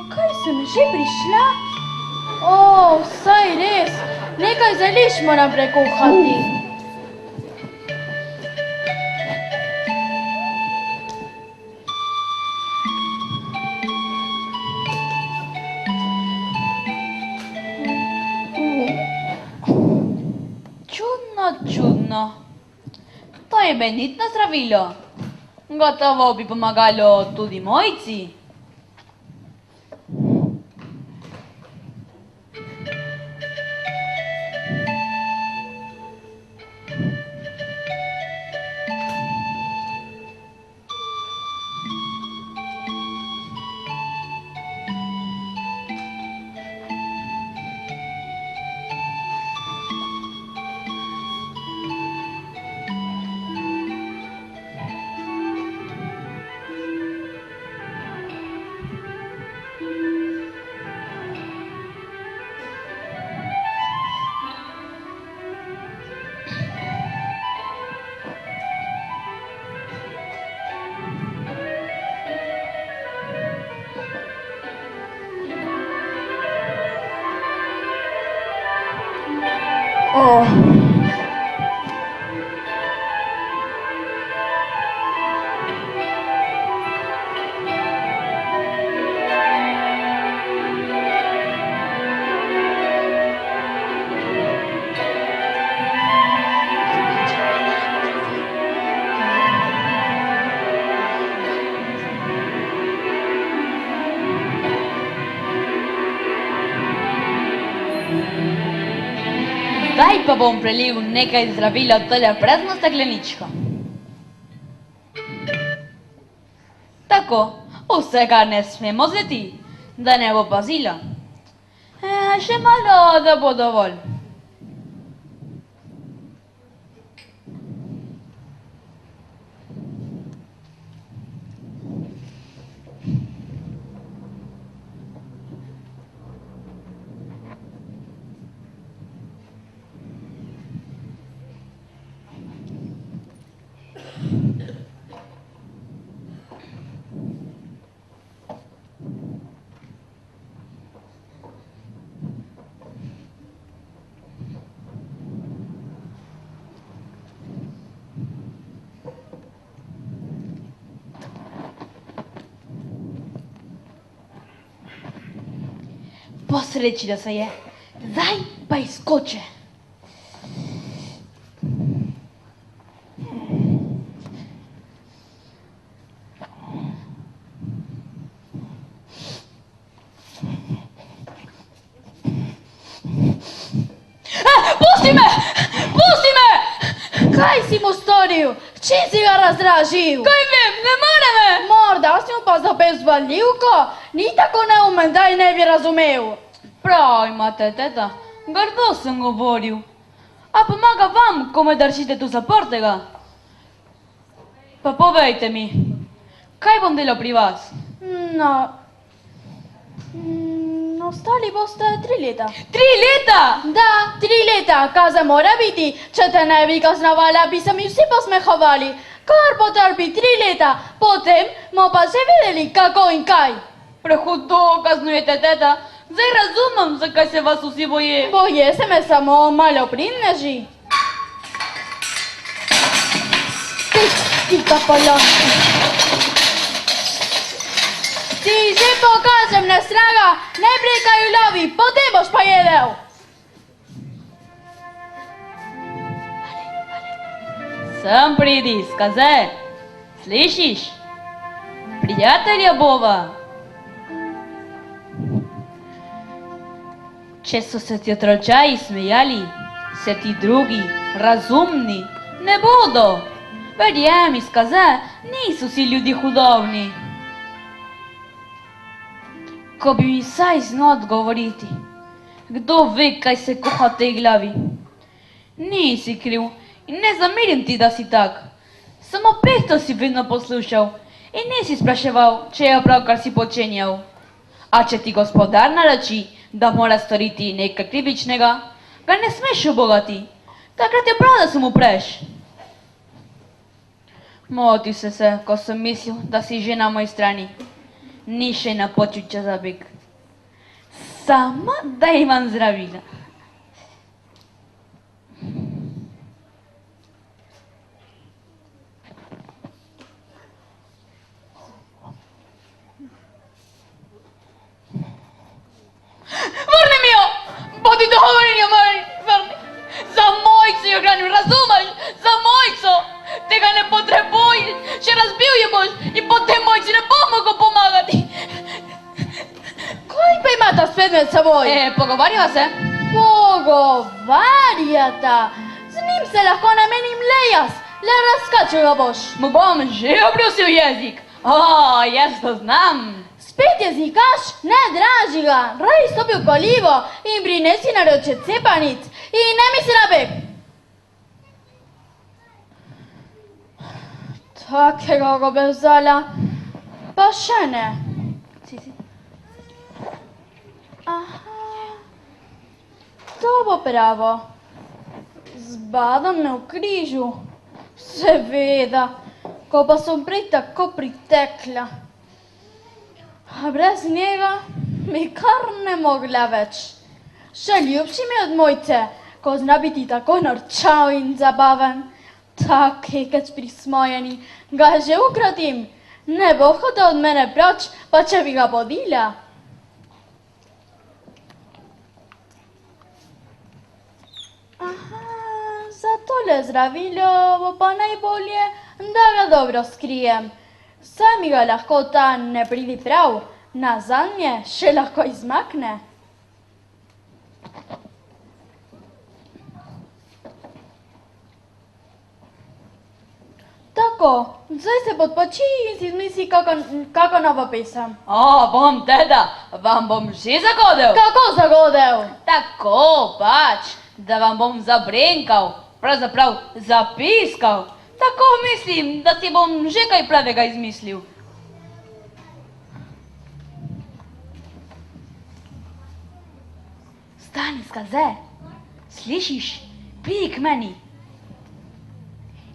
Kaj sem že prišla? Saj res, nekaj zelišč moram prekuhati. Čudno. To je benitno zdravilo. Gotovo bi pomagalo tudi mojci. Zdaj pa bom prelil nekaj zdravila v tole prazno stekleničko. Tako, vsega ne smemo zleti, da ne bo pazila. še malo, da bo dovolj. Po sreči, da se je. Zdaj pa izkoče. Pusti me! Pusti me! Kaj si mu storil? Čim si ga razdražil? Kaj vem, ne more me! Morda si mu pa zapel zvalivko? Ni tako neumen, da ne bi razumel. Prav imate, teta. Grdo sem govoril. A pomaga vam, ko me držite tu zaprtega? Pa povejte mi, kaj bom delal pri vas? No, ostali boste 3 leta. 3 leta? Da, 3 leta, kaza mora biti. Če te ne bi kaznovala, bi se mi vsi posmehovali. Kar potrpi 3 leta, potem bomo pa že vedeli, kako in kaj. Prehudo kaznujete, teta. Zdaj razumem, zakaj se vas vsi boje. Boje se me samo malo pridneži. Ti kapolonski. Ti že pokažem nesraga, najprej kaj ulovi, potem boš pa jedel. Sem pridi, skaze. Slišiš? Prijatelja bova. Če so se ti otročaji smejali, se ti drugi, razumni, ne bodo. Verjemi, skaze, niso vsi ljudi hudobni. Ko bi mi saj znal odgovoriti, kdo ve, kaj se kuha v tej glavi. Nisi kriv in ne zamerim ti, da si tak. Samo peto si vedno poslušal in nisi spraševal, če je prav, kar si počenjal. A če ti gospodar naroči, da mora storiti nekaj krivičnega, ga ne smeš ubogati. Takrat je prav, da se mu preš. Motil se, ko sem mislil, da si že na moji strani. Ni še napočil čas za beg. Samo da imam zdravila. Vrni mi jo! Bodi dogovorjen, vrni! Za mojco jo hranim, razumeš? Za mojco! Tega ne potrebuješ, še razbil je boš in potem mojci ne bo mogel pomagati. Kaj pa imata spet med seboj? Pogovarjava se. Pogovarjata? Z njim se lahko namenim le jaz, le razkačil ga boš. Mu bom že obrusil jezik. Jaz to znam. Spet jezikaš? Ne draži ga, raj stopi v kolivo in prinesi naroče cepanic in ne misli na beg. Takega gobezala, pa še ne. Aha, to bo pravo. Zbadam me v križu, seveda, ko pa sem prej tako pritekla. A brez njega mi kar ne mogla več. Še ljubši mi od mojce, ko zna biti tako norčav in zabaven. Tak kekec prismojeni, ga že ukratim. Ne bo hotel od mene proč, pa če bi ga bodila. Aha, za tole zdravilo bo pa najbolje, da ga dobro skrijem. Saj mi ga lahko ta ne pridi prav, nazadnje še lahko izmakne. Tako, zdaj se podpoči in si izmisli kako novo pesem. Bom teda, vam bom že zagodel. Kako zagodel? Tako pač, da vam bom zabrenkal, pravzaprav zapiskal. Tako mislim, da si bom že kaj pravega izmislil. Stani, Skaze, slišiš? Pridi k meni.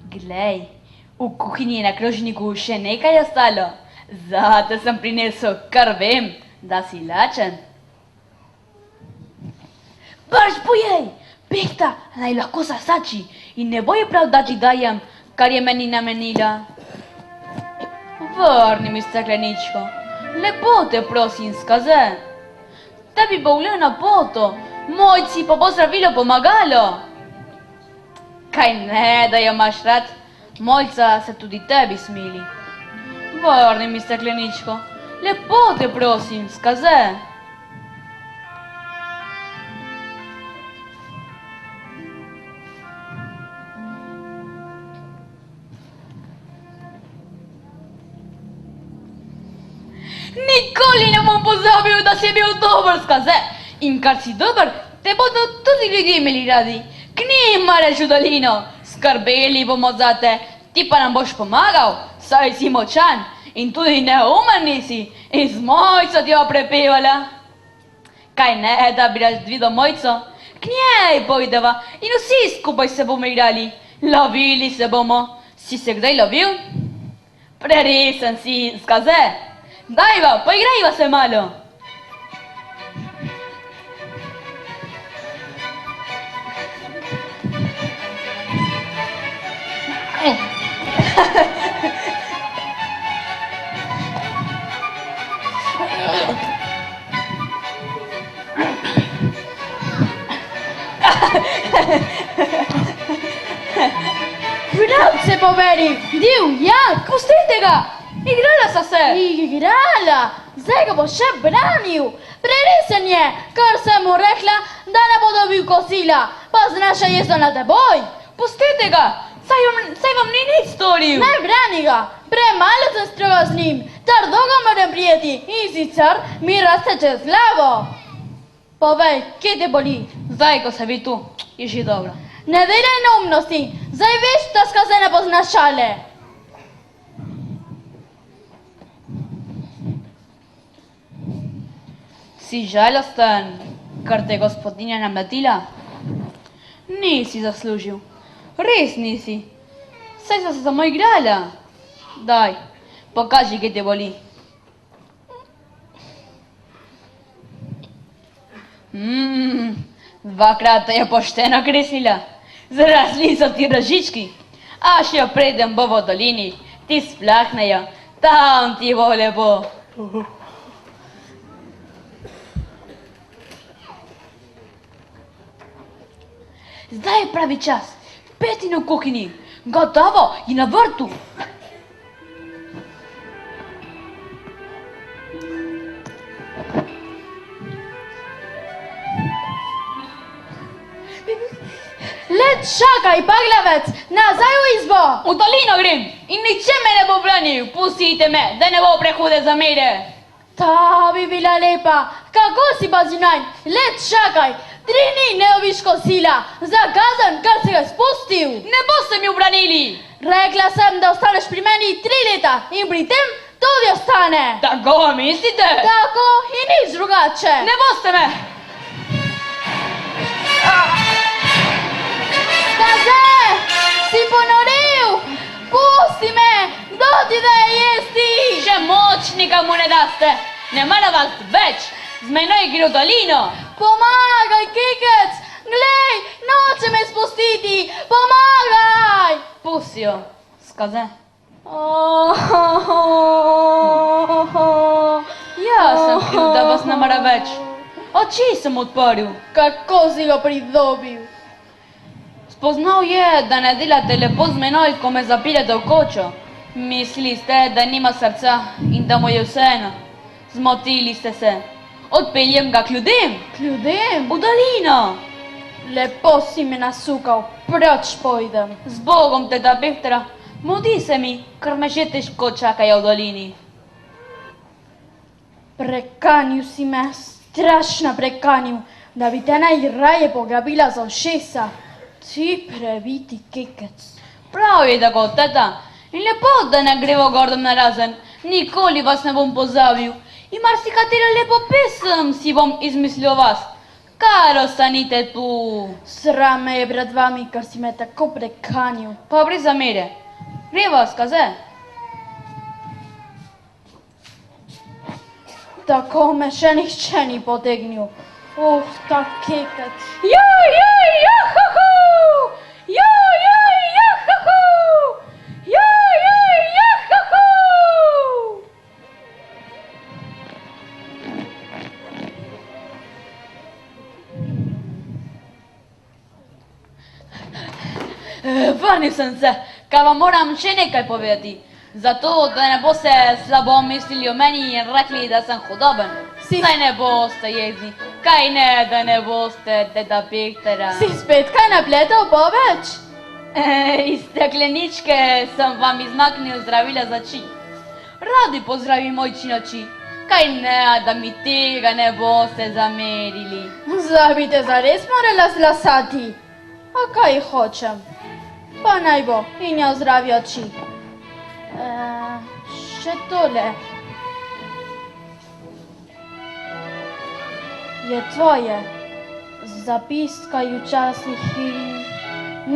Glej, v kuhinji na krožniku še nekaj ostalo. Zato sem prinesel, kar vem, da si lačen. Brž pojej, Pehta naj lahko zasači in ne bo je prav, da ti dajem, kar je meni namenila. Vrni mi stekleničko, lepo te prosim, Skaze. Tebi bo vlil na poto, mojci pa bo zdravilo pomagalo. Kaj ne, da jo imaš rad, mojca se tudi tebi smili. Vrni mi stekleničko, lepo te prosim, Skaze. Nikoli ne bom pozabil, da si bil dober, Skaze. In kar si dober, te bodo tudi ljudje imeli radi. K njim mareš v dolino, skrbeli bomo zate, ti pa nam boš pomagal, saj si močan in tudi neumen nisi in z mojco ti jo prepevala. Kaj ne, da bi razvidel mojco? K njej pojdeva in vsi skupaj se bomo igrali, lovili se bomo. Si se kdaj lovil? Preresen si, Skaze. Dajva, poigrajva se malo. Prav se poveri, divjak, pustite ga! Igrala sta se. Igrala, zdaj ga bo še branil. Preresen je, kar sem mu rekla, da ne bo dobil kosila, pa znaša jezdo na teboj. Pustite ga, saj vam ni nič storil. Ne brani ga, premalo sem stroga z njim, trdo ga moram prijeti in sicer mi raste čez glavo. Povej, kje te boli? Zdaj, ko se vi tu, je že dobro. Ne delaj neumnosti, zdaj veš, da Skaze ne poznaš šale. Si žalosten, ker te gospodinja namlatila? Nisi zaslužil, res nisi. Saj sta se samo igrala. Daj, pokaži, kje te boli. Dvakrat te je pošteno kresnila. Zrasli so ti rožički, a še preden bo v dolini, ti splahnejo, tam ti bo lepo. Zdaj je pravi čas, Petino v kuhinji, gotovo je na vrtu. Le čakaj, paglavec, nazaj v izbo. V dolino grem in niče me ne bo branil, pustite me, da ne bo prehude zamere. Ta bi bila lepa, kako si pa zunaj, le čakaj. 3 dni ne dobiš kosila, zakazan, kar si ga spustil. Ne boste mi ubranili. Rekla sem, da ostaneš pri meni 3 leta in pri tem tudi ostane. Tako mislite? Tako in nič drugače. Ne boste me. Skaze, si ponoril, pusti me, kdo ti da je jesti. Še močnika mu ne daste, ne mara vas več, z menoj gre v dolino. Pomagaj, Kekec, glej, noče me spustiti, pomagaj. Pusti jo, Skaze. Jaz sem kriv, da vas ne mara več. Oči sem odprl. Kako si ga pridobil? Spoznal je, da ne delate lepo z menoj, ko me zapirate v kočo. Mislili ste, da nima srca in da mu je vseeno. Zmotili ste se. Odpeljem ga k ljudem. K ljudem? V dolino. Lepo si me nasukal, proč pojdem. Z Bogom, teda Pehtera, Mu di se mi krmešetiš kočaka je u dolini? Prekanju si me, strašna prekanju, da bi te najraje pograbila za ušesa. Ti previti kekec. Prav je tako, teta. In lepo, da ne grevo gordom narazen. Nikoli vas ne bom pozabil. In marsikatero lepo pesem si bom izmislil o vas. Kar ostanite tu. Sram me je pred vami, ker si me tako prekanju. Pa brez zamere. Greva skaze. Tako me še nihče ni potegnil. Ta kekec. Joj, jahahu! Joj, jahahu! Joj, jahahu! Vrnil sem se, kaj vam moram še nekaj povedati. Zato, da ne boste slabo mislili o meni in rekli, da sem hudoben. Saj ne boste jezni. Kaj ne, da ne boste, deda Pehtera. Si spet kaj napletel poveč? Iz stekleničke sem vam izmaknil zdravila za oči. Radi pozdravim ojčine oči. Kaj ne, da mi tega ne boste zamerili. Zdaj bi te zares morala zlasati. A kaj hočem? Pa naj bo in jo zdravi oči. Še tole. Je tvoje. Zapiskaj včasih in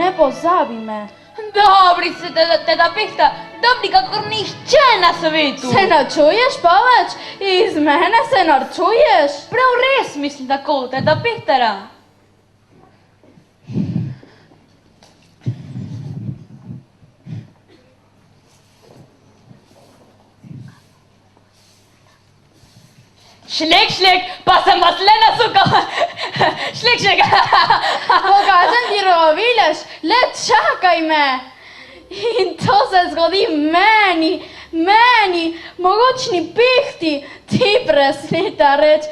ne pozabi me. Dobri ste, deda Pehta, dobri kakor nihče na svetu. Se načuješ poveč? Iz mene se norčuješ? Prav res mislim tako, deda Pehtera. Šlek, šlek, pa sem vas le nasukal. Šlek, šlek. Pokažem ti rovileš, le čakaj me. In to se zgodi meni, mogočni Pehti, ti presnita reč.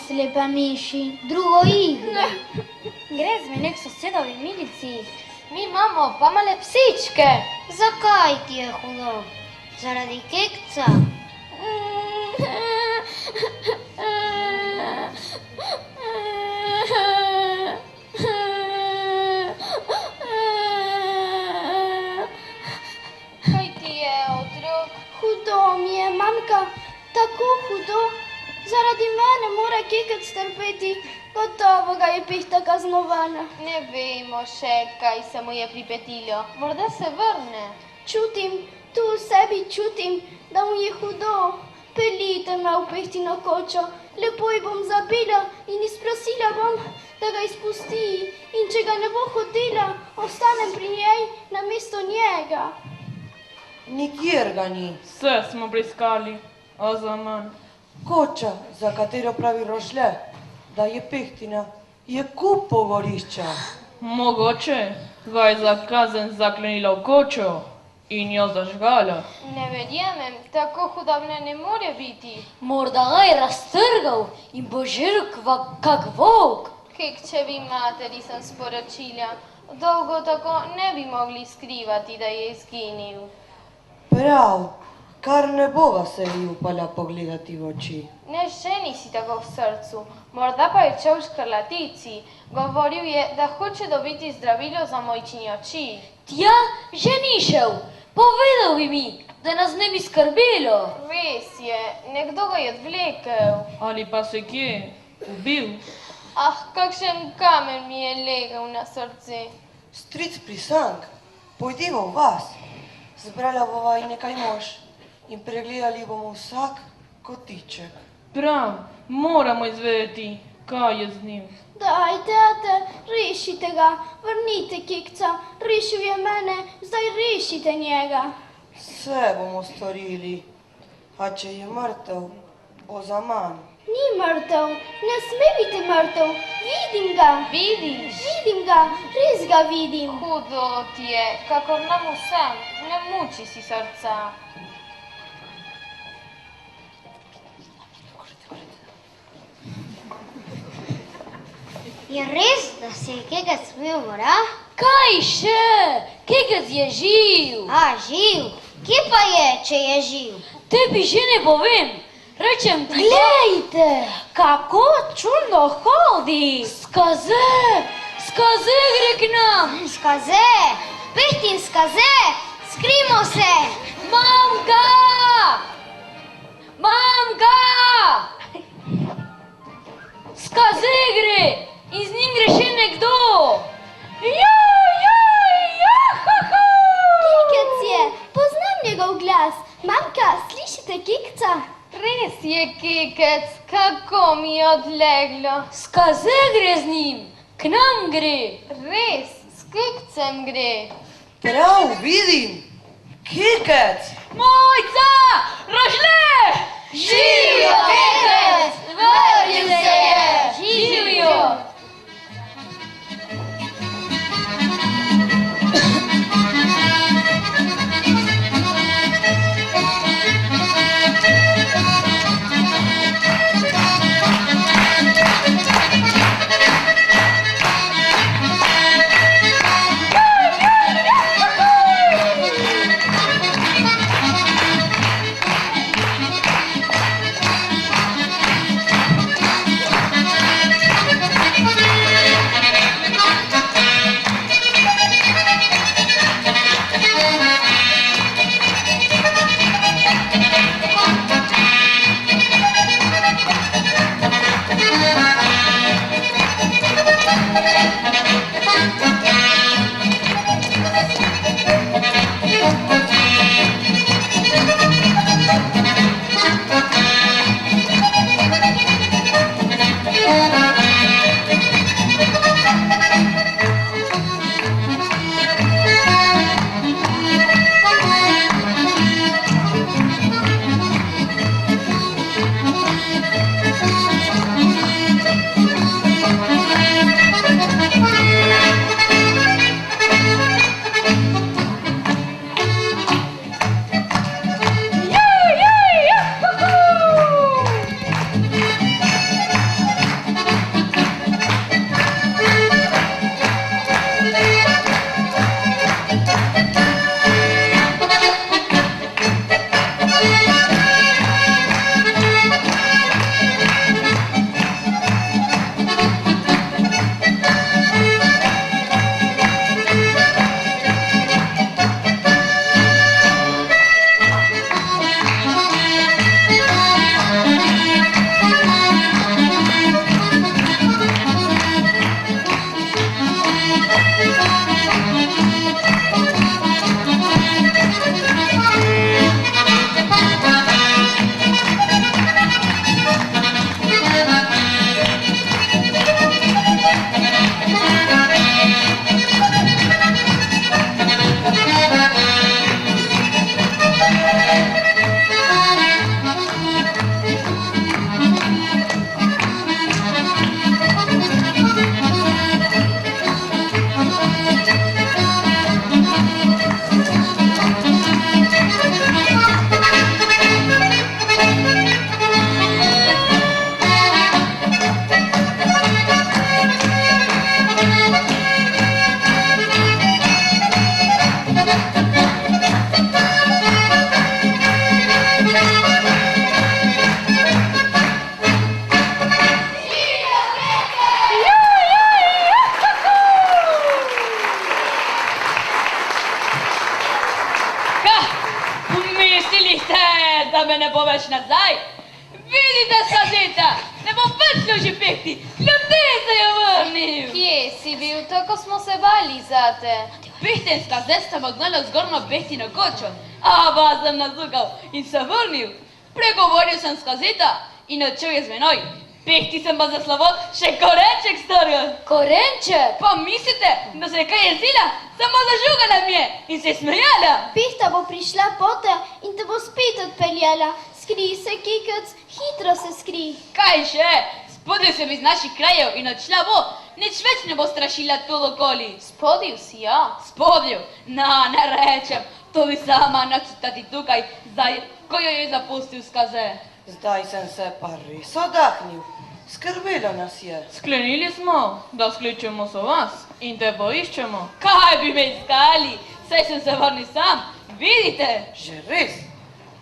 Slepa miši, drugo igro. Gre z nek sosedovi milici. Mi imamo pa male psičke. Zakaj ti je hudo? Zaradi kekca? Kaj ti je, otrok? Hudo mi je, mamka, tako hudo. Zaradi mene mora kekec trpeti, gotovo ga je Pehta kaznovana. Ne vemo še, kaj se mu je pripetilo. Morda se vrne. Čutim, tu v sebi čutim, da mu je hudo. Peljite me v Pehtino kočo, lepo ji bom zabila in izprosila bom, da ga izpusti. In če ga ne bo hotela, ostanem pri njej namesto njega. Nikjer ga ni. Vse smo briskali, a za manj. Koča, za katero pravi Rošle, da je Pehtina, je kup pogorišča. Mogoče ga je za kazen zaklenila v kočo in jo zažgala. Ne verjamem, tako hudobne ne more biti. Morda ga je raztrgal in požrl kak volk. Kekčevi materi sem sporočila, dolgo tako ne bi mogli skrivati, da je izginil. Prav, kar ne bova se ji upala pogledati v oči. Ne ženi si tako v srcu, morda pa je čel v škrlatici. Govoril je, da hoče dobiti zdravilo za mojčini oči. Tja že ni šel. Povedal bi mi, da nas ne bi skrbelo. Res je, nekdo ga je odvlekel. Ali pa se kje ubil? Ah, kakšen kamen mi je legel na srce. Stric Prisank, pojdiva v vas. Zbrala bova in nekaj mož in pregledali bomo vsak kotiček. Prav, moramo izvedeti, kaj je z njim. Dajte, ate, rešite ga, vrnite kikca, rešil je mene, zdaj rešite njega. Vse bomo storili, a če je mrtev, bo za manj. Ni mrtev, ne sme biti mrtev, vidim ga. Vidiš? Vidim ga, res ga vidim. Hudo ti je, kakor nam vsem, ne muči si srca. Je res, da se je kekec smil mora? Kaj še? Kekec je živ. A, živ. Kje pa je, če je živ? Tebi že ne povem. Rečem ti, Glejte, kako čudno hodi. Skaze gre k nam. Skaze, Pehtin skaze, skrimo se. Mam ga! Skaze gre in z njim gre še nekdo. Kikec je, poznam njegov glas. Mamka, slišite kikca? Res je, kekec, kako mi je odleglo. Skaze gre z njim, k nam gre. Res, s kekcem gre. Prav, vidim, kikec. Mojca, rožle! Živijo, kekec, vrnil se je. Živijo! da me ne bo več nazaj. Vidite, skazeta, ne bo več služi pekti, ljudi se je vrnil. Kje si bil, tako smo se bali zate. Pehten skazet sta pognala zgornjo pehti na kočo, a vas sem nazukal in se vrnil. Pregovoril sem skazeta in odšel je z menoj. Pehti sem pa za slovo še korenček storil. Korenček? Pa mislite, da se je kaj jezila? Samo zažugala mi je in se smejala. Pehta bo prišla pote in te bo spet odpeljala. Skrij se, Kekec, hitro se skrij. Kaj še? Spodil sem iz naših krajev in odšla bo. Nič več ne bo strašila tu okoli. Spodil si, ja. Spodil? Ne rečem. To bi sama načutati tukaj, zdaj, ko jo je zapustil skaze. Zdaj sem se pa res odahnil. Skrbelo nas je. Sklenili smo, da skličemo so vas in te poiščemo. Kaj bi me iskali? Saj sem se vrnil sam. Vidite? Že res?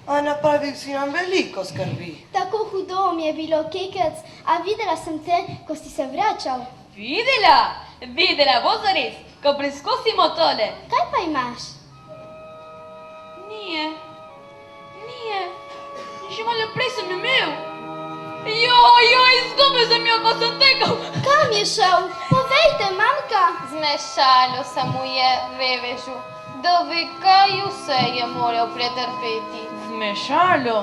A napravil si nam veliko skrbi. Tako hudo mi je bilo, Kekec, a videla sem te, ko si se vračal. Videla bo zares, ko preskusimo tole. Kaj pa imaš? Nije. Že malo prej sem imel. Izgubil sem jo, ko sem tekel. Kam je šel? Povejte, mamka. Zmešalo se mu je, vevežu. Da ve, kaj vse je moral pretrpeti. Zmešalo?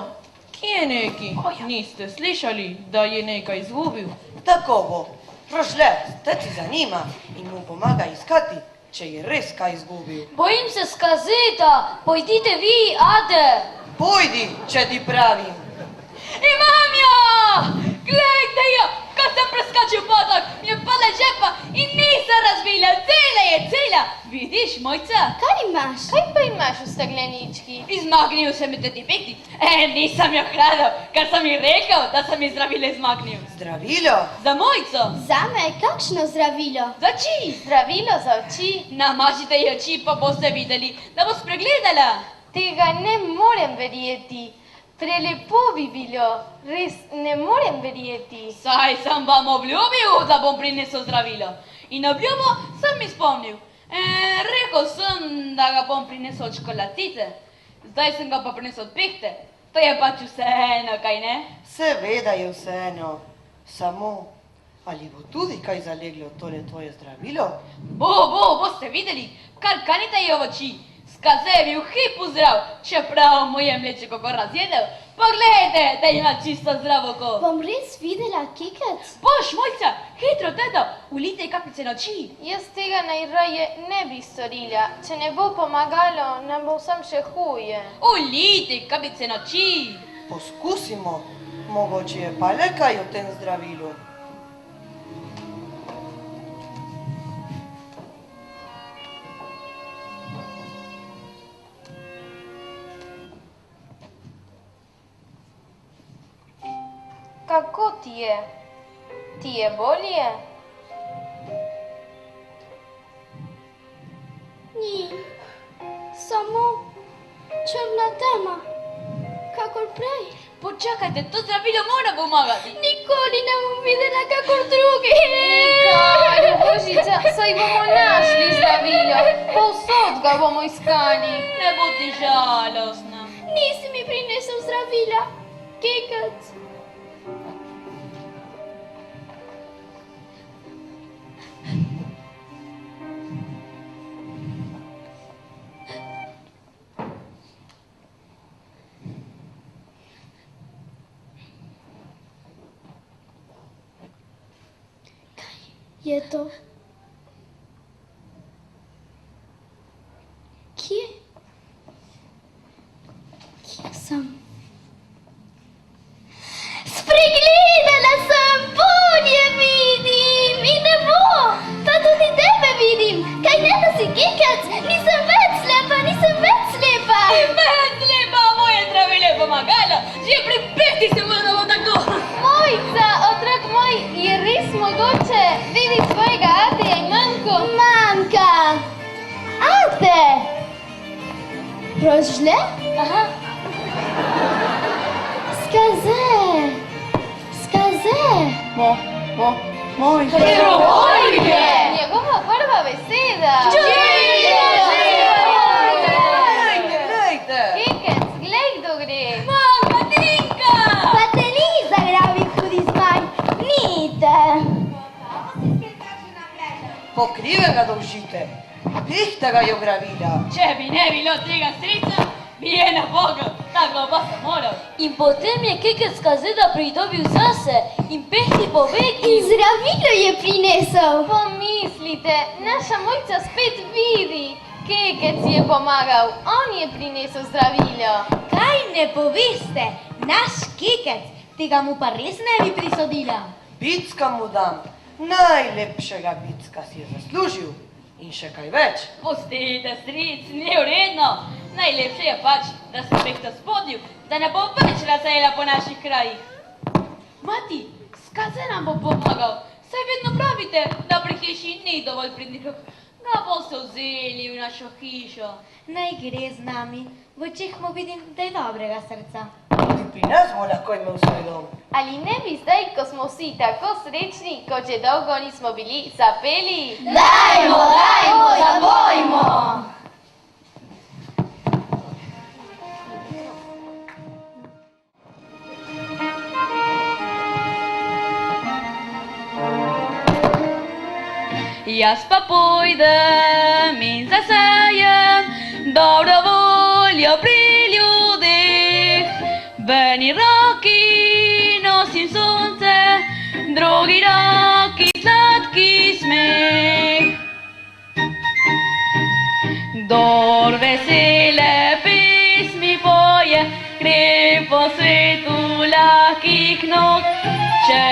Kje neki? Niste slišali, da je nekaj izgubil? Tako bo. Rožle, te ti zanima in mu pomaga iskati, če je res kaj izgubil. Bojim se skazeta, pojdite vi, ade. Pojdi, če ti pravim. Imam jo! Glejte jo! Ko sem preskočil potok, mi je padla iz žepa in nisem razbila. Cela! Vidiš, mojca? Kaj imaš? Kaj pa imaš v steklenički? Izmaknil sem jo teti pekti. Nisem jo hladil, ker sem ji rekel, da sem ji zdravilo izmaknil. Zdravilo? Za mojco. Zame, kakšno zdravilo? Za oči. Zdravilo za oči? Namažite ji oči, pa boste videli, da bo spregledala. Tega ne morem verjeti. Prelepo bi bilo, res ne morem verjeti. Saj sem vam obljubil, da bom prinesel zdravilo. In obljubo sem izpolnil. Rekel sem, da ga bom prinesel od čokoladice. Zdaj sem ga pa prinesel od pehte. To je pač vseeno, kaj ne? Seveda je vseeno. Samo, ali bo tudi kaj zaleglo tole tvoje zdravilo? Boste videli, kar kanite je v oči. Skaze je bil hipu zdrav, čeprav mu je mleče kako razjedel. Poglejte, da ima čisto zdravo oko. Bom res videla, Kekec? Boš, mojca, hitro, teto, ulite kapljice na oči. Jaz tega najraje ne bi storila. Če ne bo pomagalo, nam bo vsem še huje. Ulite kapljice na oči. Poskusimo, mogoče je pa le kaj v tem zdravilu. Kako ti je? Ti je bolje? Ni. Samo črna tema. Kakor prej. Počakajte, to zdravilo mora pomagati. Nikoli ne bom videla kakor drugi. Nikoli, Božica, saj bomo našli zdravilo. Povsod ga bomo iskali. Ne bodi žalostna. Nisi mi prinesel zdravila, Kekec. Je to? Kje? Kje sem? Spregledala sem, bolje vidim in ne bo, pa tudi tebe vidim. Kaj ne, da si Kekec? Nisem več slepa. Več slepa, moje zdravilo je pomagalo. Že pri pehti se moramo tako. Mojca, otrok moj, je res mogoče videti svojega ateja in mamko? Mamka! Ate! Rožle? Aha. Skaze! Moj. Heroje! Njegova prva beseda. Glejte! Kekec, glej, kdo gre. Mamka! Pokriven ga dolžite. Pihta ga je ogravila. Če bi ne bilo tega srca, bi je na Boga, tako pa sem moral. In potem je Kekecka zeda pridobil zase in pehti In pobegnil. zdravilo je prinesel. Pomislite, naša Mojca spet vidi. Kekec je pomagal, on je prinesel zdravilo. Kaj ne poveste, naš Kekec, tega mu pa res ne bi prisodila. Bicka mu dam. Najlepšega bicka si je zaslužil. In še kaj več. Pustite, stric, ni vredno. Najlepše je pač, da se pehta spodnju, da ne bo več razsejala po naših krajih. Mati, skaze nam bo pomagal. Saj vedno pravite, da pri hiši ni dovolj pridnih rok. Ga boste vzeli v našo hišo. Naj gre z nami, v očeh mu vidim, da je dobrega srca. Tudi pri nas bo lahko imel svoj dom. Ali ne bi zdaj, ko smo vsi tako srečni, kot že dolgo nismo bili, zapeli? Dajmo, dajmo, zabojmo! Jaz pa pojdem in zasejem dobro voljo pri ljudeh. V eni roki nosim sonce, drugi roki sladki smeh. Kdor vesele pesmi poje, gre po svetu lahkih nog. Če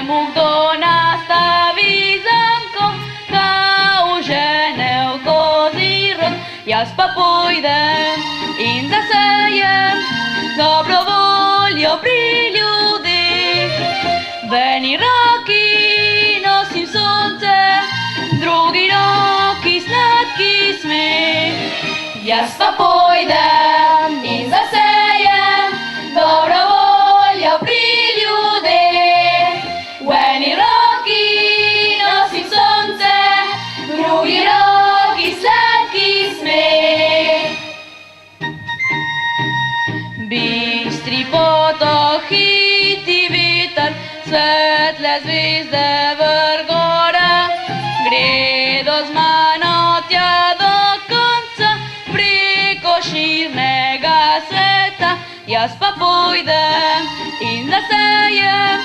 mu kdo nastavi zanko, ga užene v kozji rog. Jaz pa pojdem in zasejem dobro voljo pri ljudeh. V eni roki nosim sonce, drugi roki sladki smeh. Jaz pa pojdem in zasejem dobro voljo pri ljudeh. V eni roki nosim sonce, drugi roki sladki smeh. Bistri potok, hiti veter, svetle zvezde vrgora, gredo z mano tja do konca, preko širnega sveta. Jaz pa pojdem in zasejem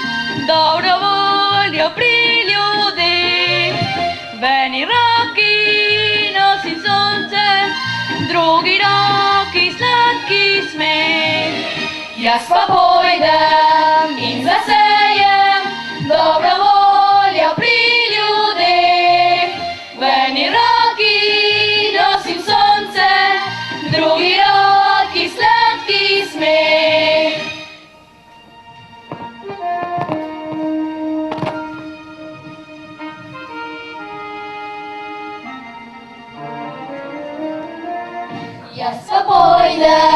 dobro voljo pri ljudeh. V eni roki nosim sonce, drugi roki sladki smeh. Jaz pa pojdem in zasejem dobro voljo pri ljudeh. V eni roki nosim sonce, drugi roki sladki smeh. Jaz pa pojdem